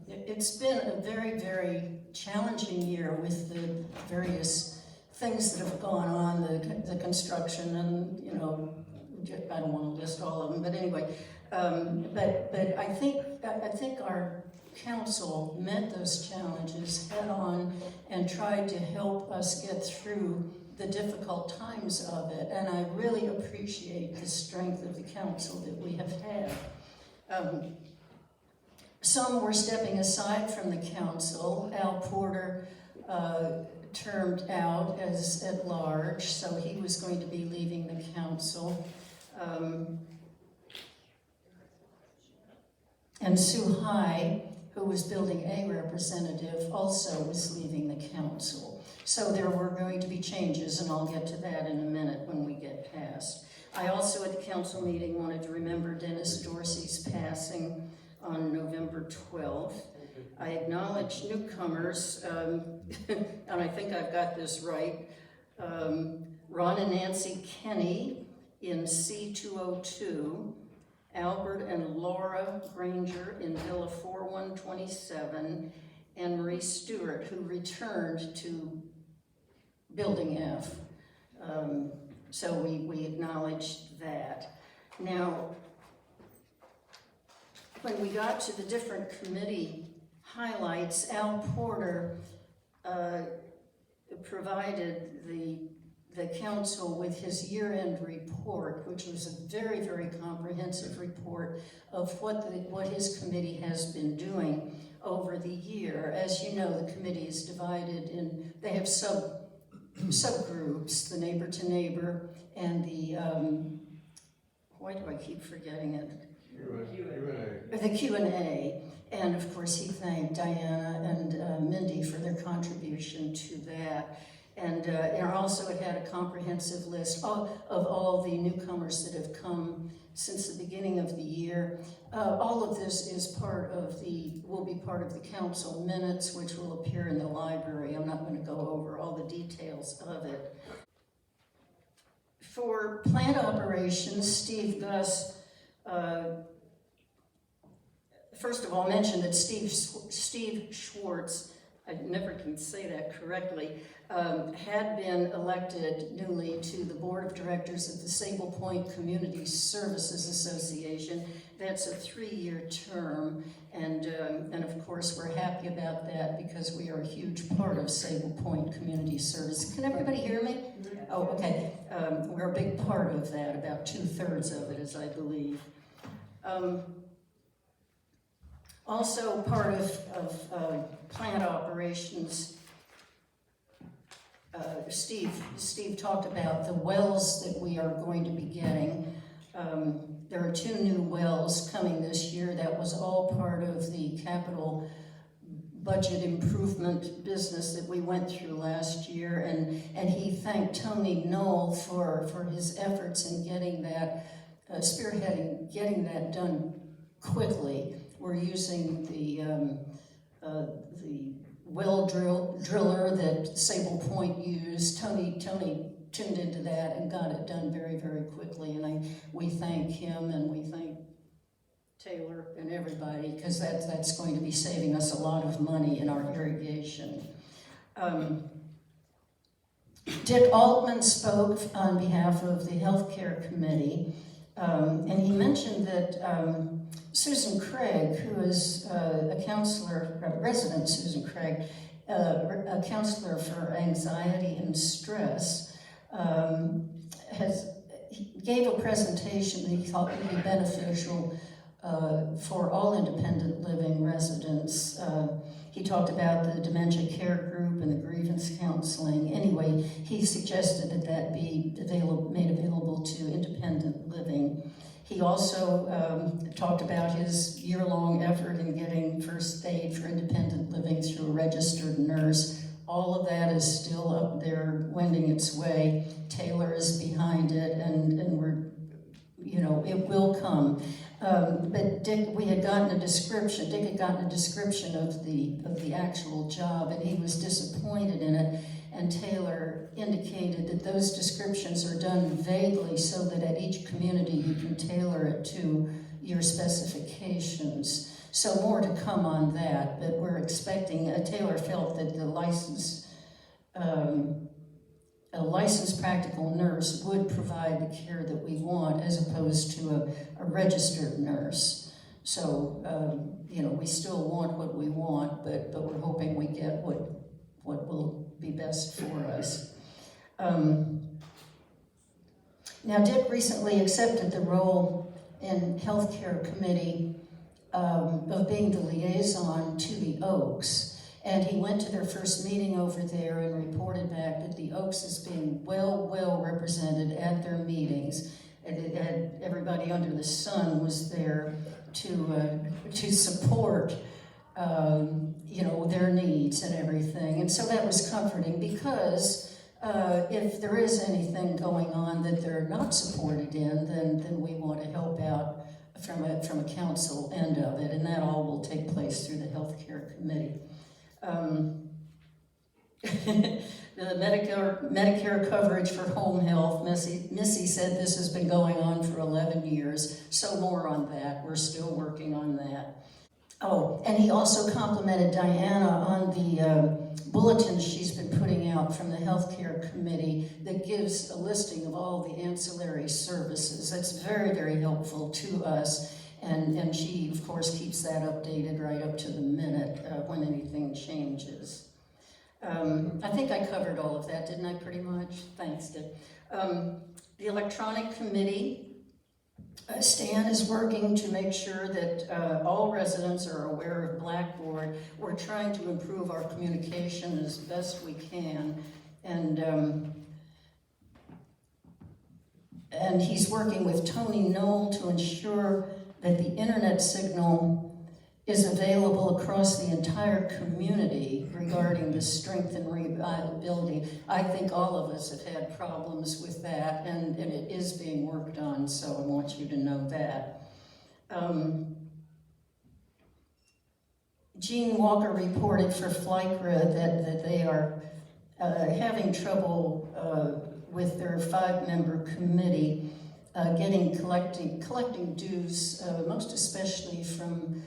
It's been a very, very challenging year with the various things that have gone on, the construction and, I don't want to list all of them, but anyway. But I think our council met those challenges head on and tried to help us get through the difficult times of it. And I really appreciate the strength of the council that we have had. Some were stepping aside from the council. Al Porter termed out as at large, so he was going to be leaving the council. And Sue High, who was building A representative, also was leaving the council. So there were going to be changes, and I'll get to that in a minute when we get past. I also, at the council meeting, wanted to remember Dennis Dorsey's passing on November 12th. I acknowledge newcomers, and I think I've got this right. Ron and Nancy Kenny in C202, Albert and Laura Granger in Villa 4127, and Marie Stewart, who returned to Building F. So we acknowledged that. Now, when we got to the different committee highlights, Al Porter provided the council with his year-end report, which was a very, very comprehensive report of what his committee has been doing over the year. As you know, the committee is divided in, they have subgroups, the neighbor to neighbor, and the, why do I keep forgetting it? The Q&A. And of course, he thanked Diana and Mindy for their contribution to that. And also it had a comprehensive list of all the newcomers that have come since the beginning of the year. All of this is will be part of the council minutes, which will appear in the library. I'm not going to go over all the details of it. For plant operations, Steve Guss, first of all, mentioned that Steve Schwartz, I never can say that correctly, had been elected newly to the board of directors of the Sable Point Community Services Association. That's a 3-year term, and of course we're happy about that because we are a huge part of Sable Point Community Service. Can everybody hear me? Oh, okay. We're a big part of that, about 2/3 of it, as I believe. Also part of plant operations, Steve talked about the wells that we are going to be getting. There are 2 new wells coming this year. That was all part of the capital budget improvement business that we went through last year, and he thanked Tony Knoll for his efforts in getting that, getting that done quickly. We're using the well driller that Sable Point used. Tony tuned into that and got it done very, very quickly, and we thank him and we thank Taylor and everybody, because that's going to be saving us a lot of money in our irrigation. Dick Altman spoke on behalf of the Healthcare Committee, and he mentioned that Susan Craig, who is a counselor, resident Susan Craig, a counselor for anxiety and stress, gave a presentation that he thought would be beneficial for all independent living residents. He talked about the dementia care group and the grievance counseling. Anyway, he suggested that be made available to independent living. He also talked about his year-long effort in getting first aid for independent living through a registered nurse. All of that is still up there wending its way. Taylor is behind it, and we're, it will come. But Dick had gotten a description of the actual job, and he was disappointed in it. And Taylor indicated that those descriptions are done vaguely so that at each community you can tailor it to your specifications. So more to come on that, but we're expecting, Taylor felt that a licensed practical nurse would provide the care that we want as opposed to a registered nurse. So, we still want what we want, but we're hoping we get what will be best for us. Now, Dick recently accepted the role in Healthcare Committee of being the liaison to the Oaks. And he went to their first meeting over there and reported back that the Oaks is being well represented at their meetings. And everybody under the sun was there to support their needs and everything. And so that was comforting, because if there is anything going on that they're not supported in, then we want to help out from a council end of it, and that all will take place through the Healthcare Committee. The Medicare coverage for home health, Missy said this has been going on for 11 years, so more on that. We're still working on that. Oh, and he also complimented Diana on the bulletin she's been putting out from the Healthcare Committee that gives a listing of all the ancillary services. That's very, very helpful to us. And she, of course, keeps that updated right up to the minute when anything changes. I think I covered all of that, didn't I, pretty much? Thanks, Dick. The electronic committee, Stan is working to make sure that all residents are aware of Blackboard. We're trying to improve our communication as best we can. And he's working with Tony Knoll to ensure that the internet signal is available across the entire community regarding the strength and reliability. I think all of us have had problems with that, and it is being worked on, so I want you to know that. Gene Walker reported for FLYCRA that they are having trouble with their 5-member committee collecting dues, most especially from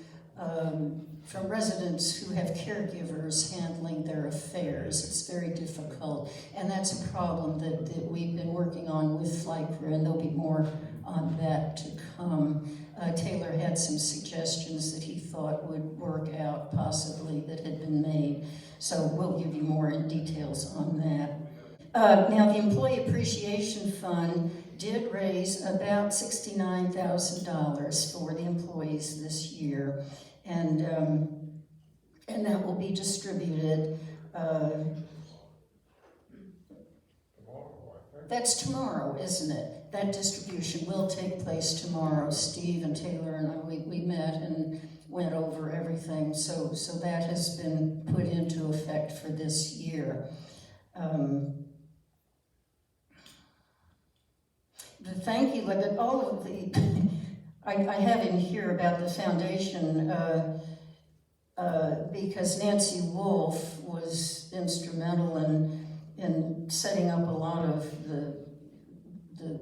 residents who have caregivers handling their affairs. It's very difficult, and that's a problem that we've been working on with FLYCRA, and there'll be more on that to come. Taylor had some suggestions that he thought would work out possibly that had been made, so we'll give you more details on that. Now, the Employee Appreciation Fund did raise about $69,000 for the employees this year, and that will be distributed. That's tomorrow, isn't it? That distribution will take place tomorrow. Steve and Taylor and I, we met and went over everything, so that has been put into effect for this year. The thank you, like all of the, I have in here about the foundation because Nancy Wolf was instrumental in setting up a lot of the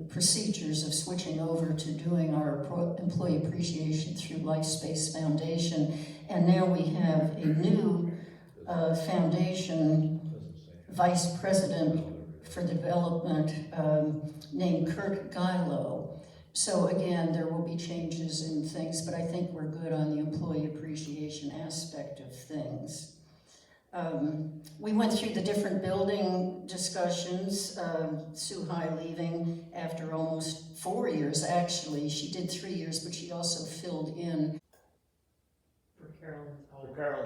procedures of switching over to doing our employee appreciation through LifeSpace Foundation. And now we have a new foundation vice president for development named Kurt Gilo. So again, there will be changes in things, but I think we're good on the employee appreciation aspect of things. We went through the different building discussions. Sue High leaving after almost 4 years, actually. She did 3 years, but she also filled in. For Carolyn.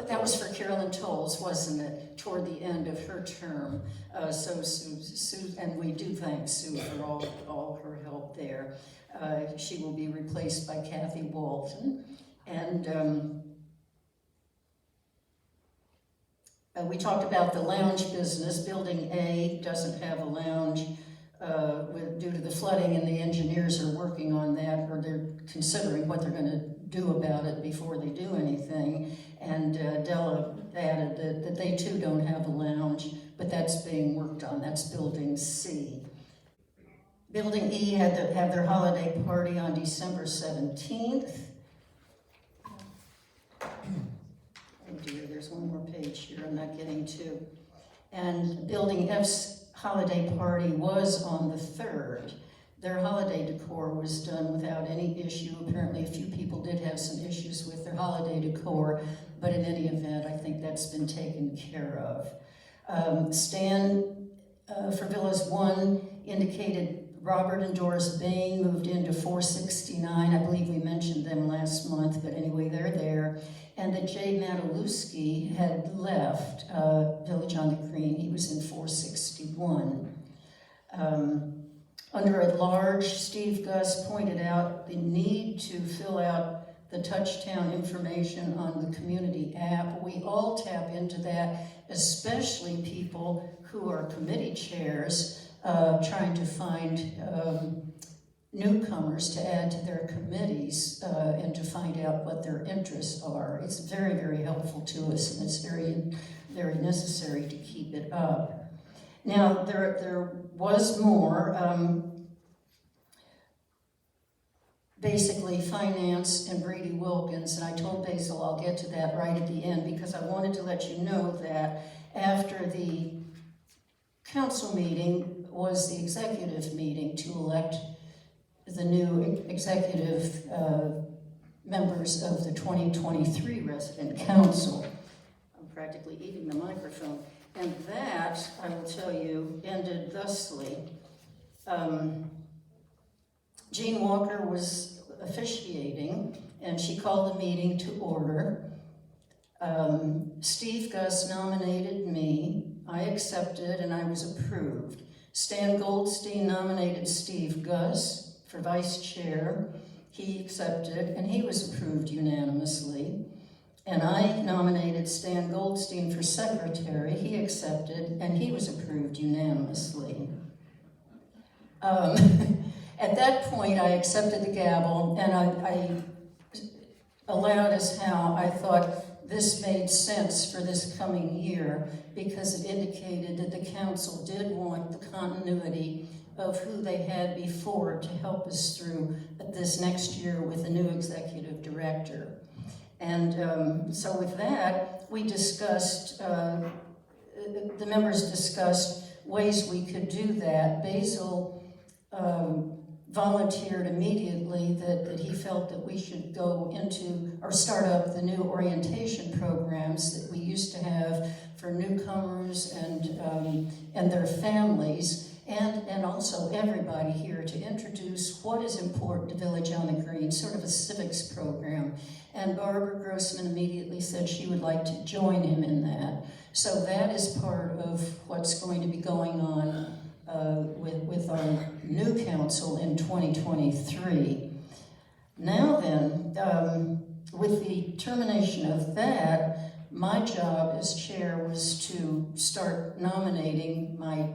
That was for Carolyn Tolles, wasn't it? Toward the end of her term. So Sue, and we do thank Sue for all her help there. She will be replaced by Kathy Walton. And we talked about the lounge business. Building A doesn't have a lounge due to the flooding, and the engineers are working on that, or they're considering what they're going to do about it before they do anything. And Della added that they too don't have a lounge, but that's being worked on. That's Building C. Building E had to have their holiday party on December 17th. Oh dear, there's one more page here I'm not getting to. And Building F's holiday party was on the 3rd. Their holiday decor was done without any issue. Apparently a few people did have some issues with their holiday decor, but in any event, I think that's been taken care of. Stan for Villas 1 indicated Robert and Doris Bain moved into 469. I believe we mentioned them last month, but anyway, they're there. And that Jay Matalewski had left Village on the Green. He was in 461. Under at large, Steve Gus pointed out the need to fill out the Touchtown information on the community app. We all tap into that, especially people who are committee chairs trying to find newcomers to add to their committees and to find out what their interests are. It's very, very helpful to us, and it's very, very necessary to keep it up. Now, there was more. Basically, finance and Brady Wilkins, and I told Basil I'll get to that right at the end because I wanted to let you know that after the council meeting was the executive meeting to elect the new executive members of the 2023 resident council. I'm practically eating the microphone. And that, I will tell you, ended thusly. Jean Walker was officiating, and she called the meeting to order. Steve Gus nominated me. I accepted, and I was approved. Stan Goldstein nominated Steve Gus for vice chair. He accepted, and he was approved unanimously. And I nominated Stan Goldstein for secretary. He accepted, and he was approved unanimously. At that point, I accepted the gavel, and I allowed as how I thought this made sense for this coming year, because it indicated that the council did want the continuity of who they had before to help us through this next year with a new executive director. And so with that, we discussed, the members discussed ways we could do that. Basil volunteered immediately that he felt that we should go into or start up the new orientation programs that we used to have for newcomers and their families, and also everybody here, to introduce what is important to Village on the Green, sort of a civics program. And Barbara Grossman immediately said she would like to join him in that. So that is part of what's going to be going on with our new council in 2023. Now then, with the termination of that, my job as chair was to start nominating my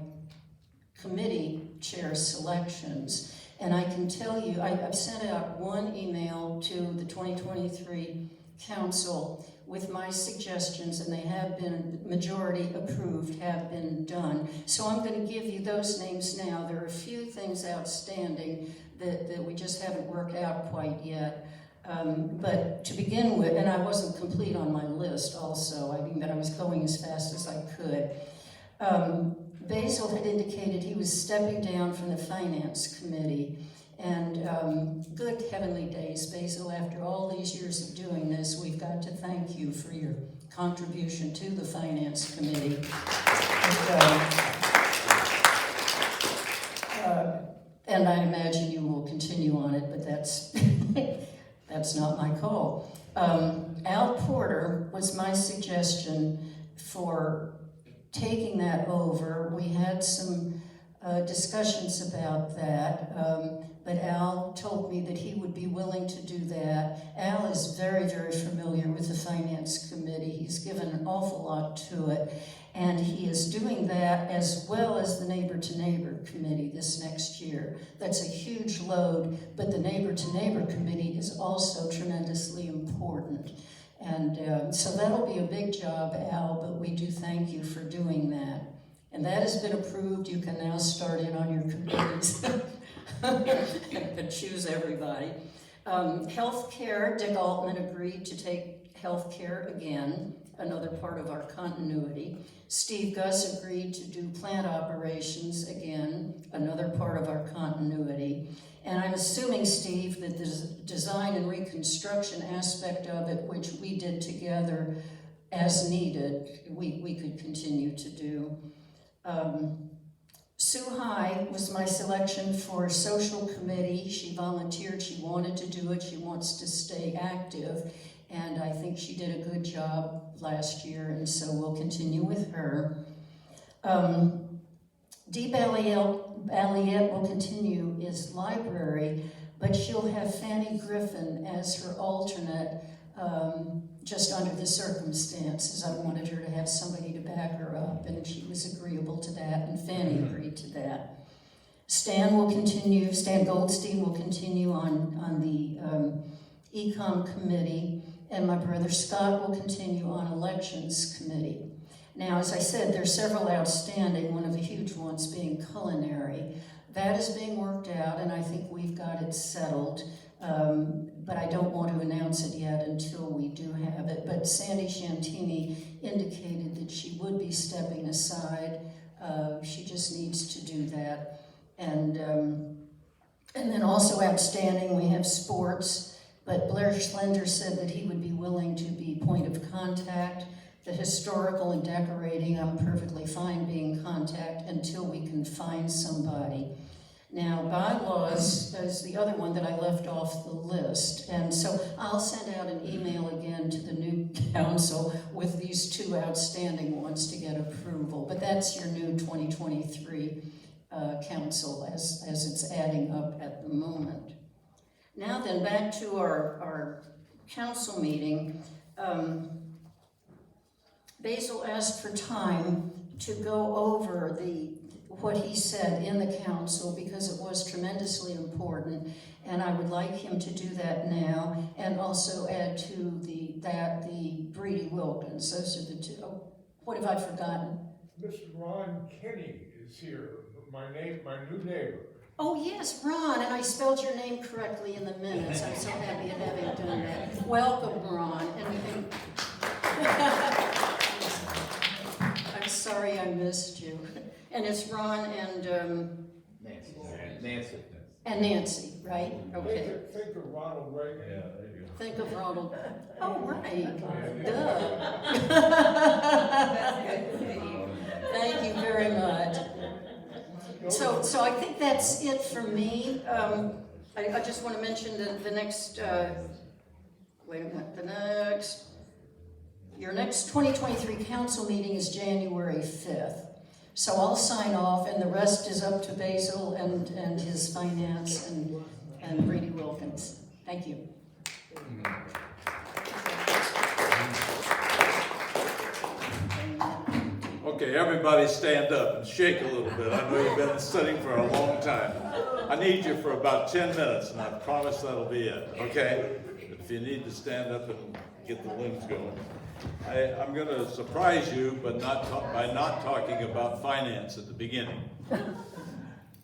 committee chair selections. And I can tell you, I've sent out one email to the 2023 council with my suggestions, and they have been, majority approved, have been done. So I'm going to give you those names now. There are a few things outstanding that we just haven't worked out quite yet. But to begin with, and I wasn't complete on my list also, I mean that I was going as fast as I could. Basil had indicated he was stepping down from the Finance Committee. And good heavenly days, Basil, after all these years of doing this, we've got to thank you for your contribution to the Finance Committee. And I imagine you will continue on it, but that's, that's not my call. Al Porter was my suggestion for taking that over. We had some discussions about that, but Al told me that he would be willing to do that. Al is very, very familiar with the Finance Committee. He's given an awful lot to it, and he is doing that as well as the Neighbor to Neighbor Committee this next year. That's a huge load, but the Neighbor to Neighbor Committee is also tremendously important. And so that'll be a big job, Al, but we do thank you for doing that. And that has been approved. You can now start in on your committees and choose everybody. Healthcare, Dick Altman agreed to take healthcare again, another part of our continuity. Steve Gus agreed to do plant operations again, another part of our continuity. And I'm assuming, Steve, that the design and reconstruction aspect of it, which we did together as needed, we could continue to do. Sue High was my selection for social committee. She volunteered, she wanted to do it, she wants to stay active, and I think she did a good job last year, and so we'll continue with her. Dee Balliet will continue as library, but she'll have Fanny Griffin as her alternate, just under the circumstances. I wanted her to have somebody to back her up, and she was agreeable to that, and Fanny agreed to that. Stan Goldstein will continue on the Econ Committee, and my brother Scott will continue on Elections Committee. Now, as I said, there's several outstanding, one of the huge ones being culinary. That is being worked out, and I think we've got it settled. But I don't want to announce it yet until we do have it. But Sandy Shantini indicated that she would be stepping aside. She just needs to do that. And then also outstanding, we have sports. But Blair Schlender said that he would be willing to be point of contact. The historical and decorating, I'm perfectly fine being contact until we can find somebody. Now, bylaws is the other one that I left off the list, and so I'll send out an email again to the new council with these two outstanding ones to get approval. But that's your new 2023 council as it's adding up at the moment. Now then, back to our council meeting. Basil asked for time to go over what he said in the council because it was tremendously important, and I would like him to do that now, and also add to the Brady Wilkins. Those are the two. Oh, what have I forgotten? Mr. Ron Kenny is here, my new neighbor. Oh yes, Ron, and I spelled your name correctly in the minutes. I'm so happy at having done that. Welcome, Ron. And I'm sorry I missed you. And it's Ron and Nancy. And Nancy, right? Okay. Think of Ronald Reagan. Yeah, there you go. Think of Ronald. Oh, right. Duh. Thank you very much. So I think that's it for me. I just want to mention the next, wait a minute, your next 2023 council meeting is January 5th. So I'll sign off, and the rest is up to Basil and his finance and Brady Wilkins. Thank you. Okay, everybody stand up and shake a little bit. I know you've been sitting for a long time. I need you for about 10 minutes, and I promise that'll be it, okay? If you need to stand up and get the limbs going. I'm going to surprise you, but by not talking about finance at the beginning.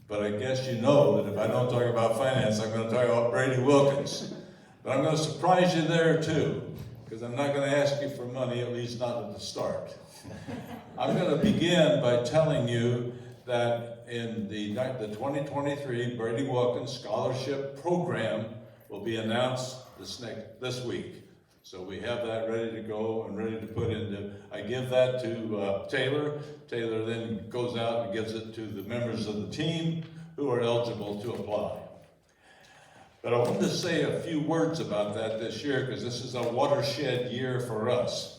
But I guess you know that if I don't talk about finance, I'm going to talk about Brady Wilkins. But I'm going to surprise you there too, because I'm not going to ask you for money, at least not at the start. I'm going to begin by telling you that in the 2023 Brady Wilkins Scholarship Program will be announced this week. So we have that ready to go and ready to put into, I give that to Taylor. Taylor then goes out and gives it to the members of the team who are eligible to apply. But I wanted to say a few words about that this year because this is a watershed year for us.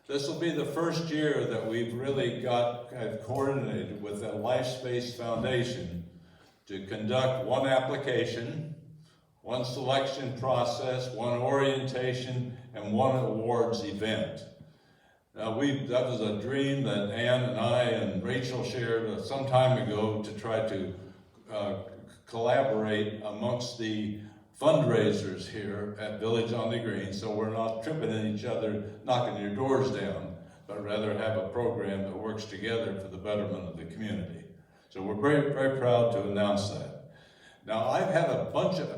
This will be the first year that we've really got coordinated with the LifeSpace Foundation to conduct one application, one selection process, one orientation, and one awards event. Now that was a dream that Ann and I and Rachel shared some time ago to try to collaborate amongst the fundraisers here at Village on the Green, so we're not tripping in each other, knocking your doors down, but rather have a program that works together for the betterment of the community. So we're very, very proud to announce that. Now, I've had a bunch of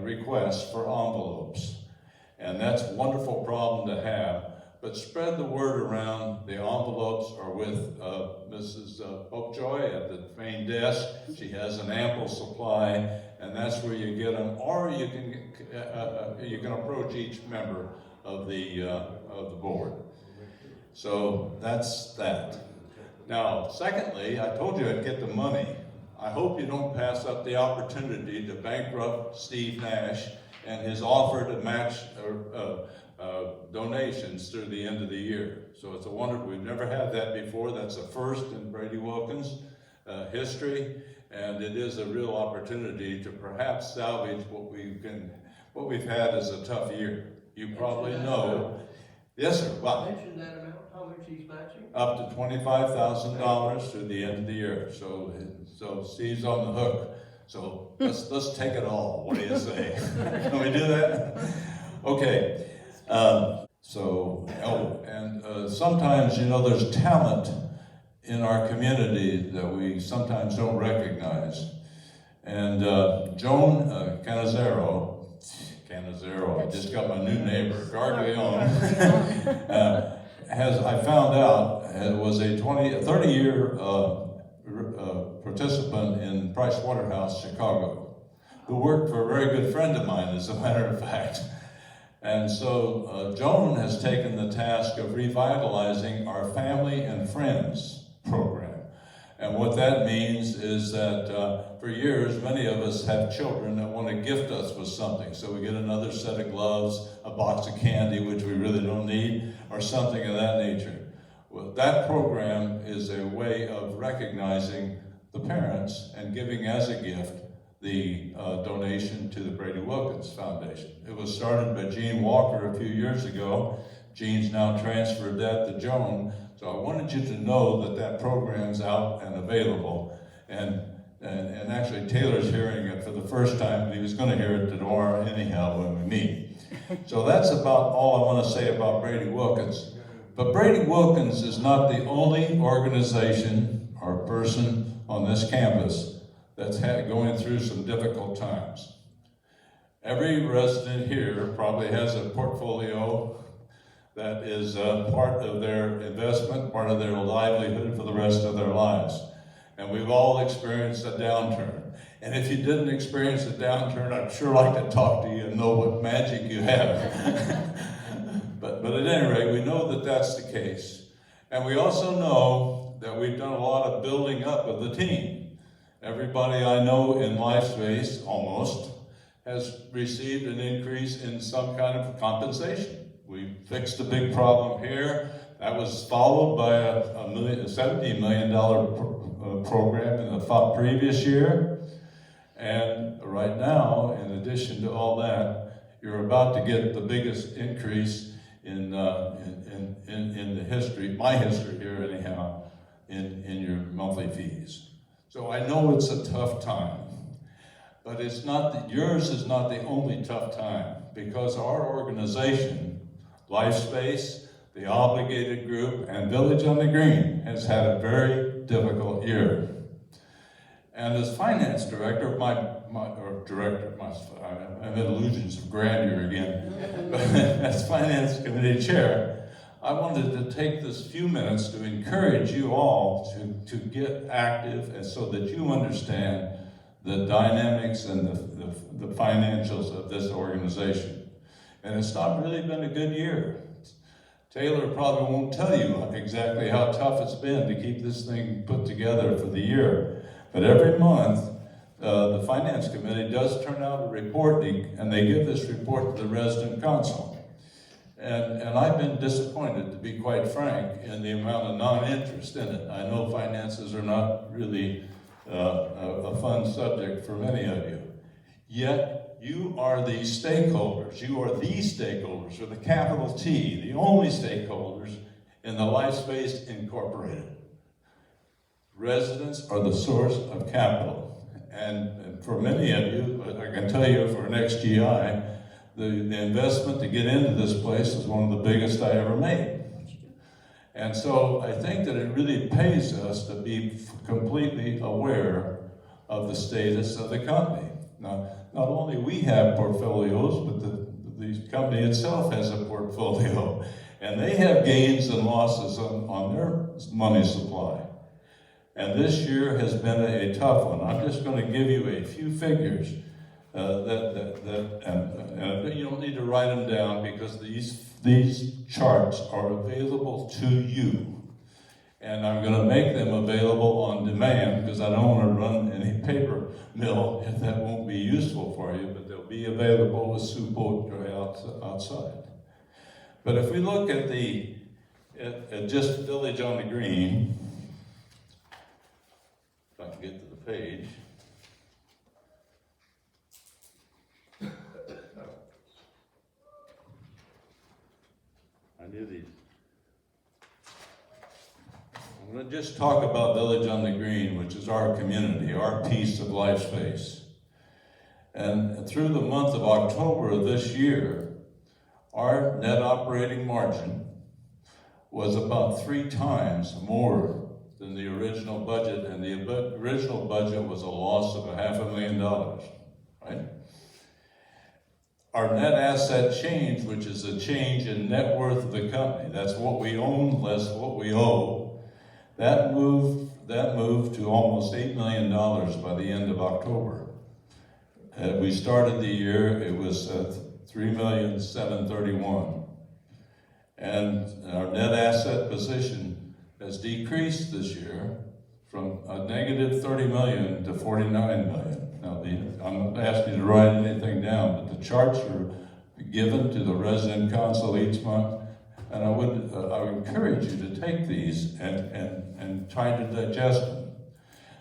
requests for envelopes, and that's a wonderful problem to have, but spread the word around. The envelopes are with Mrs. Popejoy at the main desk. She has an ample supply, and that's where you get them, or you can approach each member of the board. So that's that. Now, secondly, I told you I'd get the money. I hope you don't pass up the opportunity to bankrupt Steve Nash and his offer to match donations through the end of the year. So it's a wonder, we've never had that before. That's a first in Brady Wilkins history, and it is a real opportunity to perhaps salvage what we've had as a tough year. You probably know. Yes, sir. What? Mention that amount, how much he's matching? Up to $25,000 through the end of the year. So Steve's on the hook. So let's take it all. What do you say? Can we do that? Okay. Sometimes, there's talent in our community that we sometimes don't recognize. And Joan Canizero, I just got my new neighbor, Gargaglione, I found out, was a 30-year participant in Price Waterhouse, Chicago. who worked for a very good friend of mine, as a matter of fact. And so Joan has taken the task of revitalizing our Family and Friends program. And what that means is that for years, many of us have children that want to gift us with something. So we get another set of gloves, a box of candy, which we really don't need, or something of that nature. Well, that program is a way of recognizing the parents and giving as a gift the donation to the Brady Wilkins Foundation. It was started by Gene Walker a few years ago. Gene's now transferred that to Joan. So I wanted you to know that that program's out and available. And actually Taylor's hearing it for the first time, but he was going to hear it tomorrow anyhow when we meet. So that's about all I want to say about Brady Wilkins. But Brady Wilkins is not the only organization or person on this campus that's going through some difficult times. Every resident here probably has a portfolio that is part of their investment, part of their livelihood for the rest of their lives. And we've all experienced a downturn. And if you didn't experience a downturn, I'd sure like to talk to you and know what magic you have. but at any rate, we know that that's the case. And we also know that we've done a lot of building up of the team. Everybody I know in LifeSpace, almost, has received an increase in some kind of compensation. We fixed a big problem here. That was followed by a $17 million program in the previous year. And right now, in addition to all that, you're about to get the biggest increase in the history, my history here anyhow, in your monthly fees. So I know it's a tough time, but it's not that yours is not the only tough time, because our organization, LifeSpace, the Obligated Group, and Village on the Green has had a very difficult year. And as finance director, I'm in illusions of grandeur again. As finance committee chair, I wanted to take this few minutes to encourage you all to get active, and so that you understand the dynamics and the financials of this organization. And it's not really been a good year. Taylor probably won't tell you exactly how tough it's been to keep this thing put together for the year. But every month, the Finance Committee does turn out a report, and they give this report to the resident council. And I've been disappointed, to be quite frank, in the amount of non-interest in it. I know finances are not really a fun subject for many of you. Yet, you are the stakeholders. You are the stakeholders, with a capital T, the only stakeholders in the LifeSpace Incorporated. Residents are the source of capital. And for many of you, I can tell you for an XGI, the investment to get into this place is one of the biggest I ever made. And so I think that it really pays us to be completely aware of the status of the company. Now, not only we have portfolios, but the company itself has a portfolio. And they have gains and losses on their money supply. And this year has been a tough one. I'm just going to give you a few figures. And you don't need to write them down, because these charts are available to you. And I'm going to make them available on demand, because I don't want to run any paper mill if that won't be useful for you, but they'll be available with support outside. But if we look at just Village on the Green, if I can get to the page. I knew these. I'm going to just talk about Village on the Green, which is our community, our piece of LifeSpace. And through the month of October of this year, our net operating margin was about 3 times more than the original budget, and the original budget was a loss of $500,000, right? Our net asset change, which is a change in net worth of the company, that's what we own less what we owe, that moved to almost $8 million by the end of October. We started the year, it was $3,731,000. And our net asset position has decreased this year from a negative 30 million to 49 million. Now, I'm not asking you to write anything down, but the charts are given to the resident council each month, and I would encourage you to take these and try to digest them.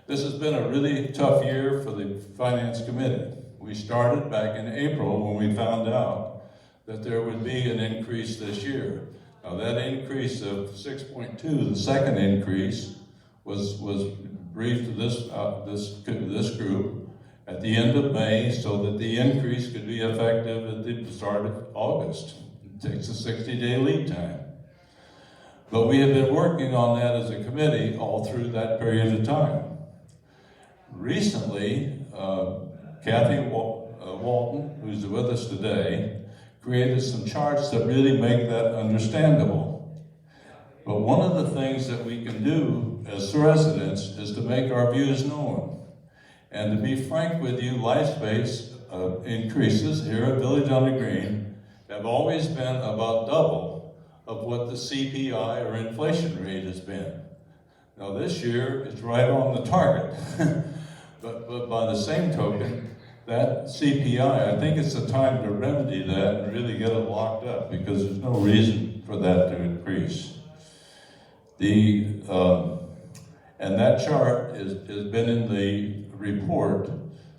This has been a really tough year for the Finance Committee. We started back in April when we found out that there would be an increase this year. Now that increase of 6.2, the second increase, was briefed to this group at the end of May so that the increase could be effective at the start of August. It takes a 60-day lead time. But we have been working on that as a committee all through that period of time. Recently, Kathy Walton, who's with us today, created some charts that really make that understandable. But one of the things that we can do as residents is to make our views known. And to be frank with you, life-based increases here at Village on the Green have always been about double of what the CPI or inflation rate has been. Now this year, it's right on the target. But by the same token, that CPI, I think it's the time to remedy that and really get it locked up, because there's no reason for that to increase. And that chart has been in the report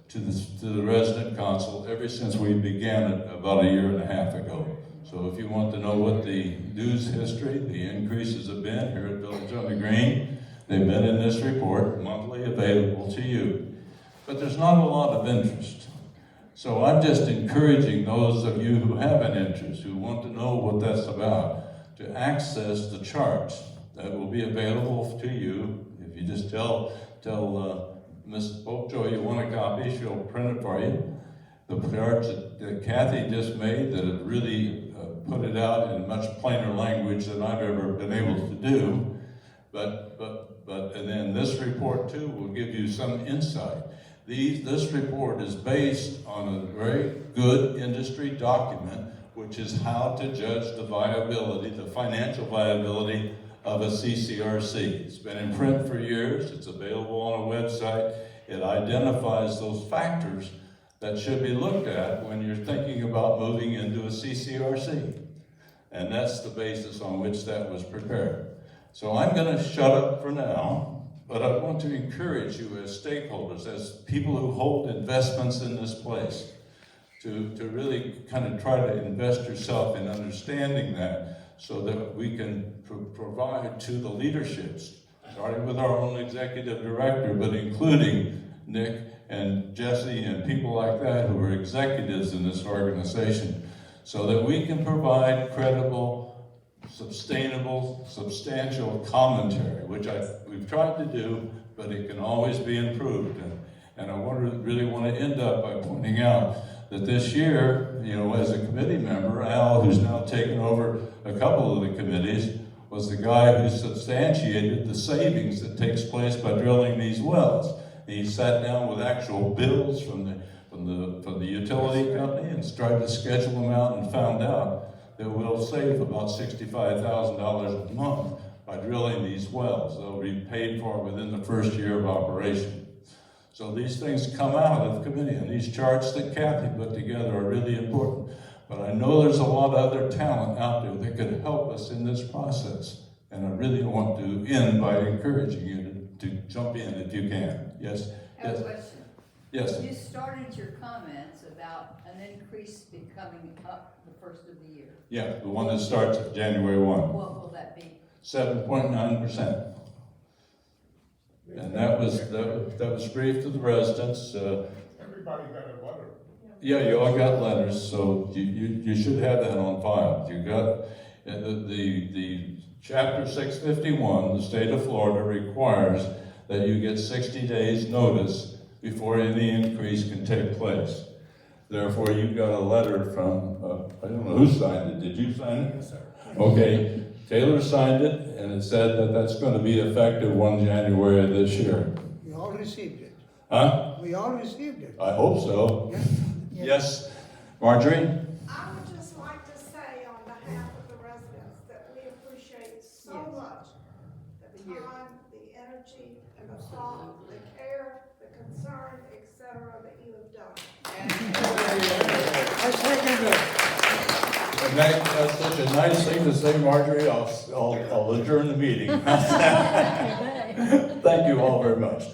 to the resident council ever since we began it about 1.5 years ago. So if you want to know what the news history, the increases have been here at Village on the Green, they've been in this report, monthly available to you. But there's not a lot of interest. So I'm just encouraging those of you who have an interest, who want to know what that's about, to access the charts that will be available to you. If you just tell Ms. Popejoy you want a copy, she'll print it for you. The charts that Kathy just made, that it really put it out in much plainer language than I've ever been able to do. And then this report too will give you some insight. This report is based on a very good industry document, which is how to judge the viability, the financial viability of a CCRC. It's been in print for years. It's available on a website. It identifies those factors that should be looked at when you're thinking about moving into a CCRC. And that's the basis on which that was prepared. So I'm going to shut up for now. But I want to encourage you as stakeholders, as people who hold investments in this place, to really kind of try to invest yourself in understanding that so that we can provide to the leaderships, starting with our own executive director, but including Nick and Jesse and people like that who are executives in this organization, so that we can provide credible, sustainable, substantial commentary, which we've tried to do, but it can always be improved. And I really want to end up by pointing out that this year, as a committee member, Al, who's now taken over a couple of the committees, was the guy who substantiated the savings that takes place by drilling these wells. He sat down with actual bills from the utility company and tried to schedule them out, and found out that we'll save about $65,000 a month by drilling these wells. They'll be paid for within the first year of operation. So these things come out of the committee, and these charts that Kathy put together are really important. But I know there's a lot of other talent out there that could help us in this process. And I really want to end by encouraging you to jump in if you can. Yes? I have a question. Yes. You started your comments about an increase coming up the first of the year. Yeah, the one that starts at January 1. What will that be? 7.9%. And that was briefed to the residents. Everybody got a letter. Yeah, you all got letters, so you should have that on file. You got the Chapter 651, the state of Florida requires that you get 60 days notice before any increase can take place. Therefore, you got a letter from, I don't know who signed it. Did you sign it? Yes, sir. Okay, Taylor signed it, and it said that that's going to be effective 1 January of this year. We all received it. Huh? We all received it. I hope so. Yes. Yes, Marjorie? I would just like to say on behalf of the residents that we appreciate so much the time, the energy, and the thought, the care, the concern, etc. that you have done. I second it. And that's such a nice thing to say, Marjorie. I'll adjourn the meeting. Thank you all very much.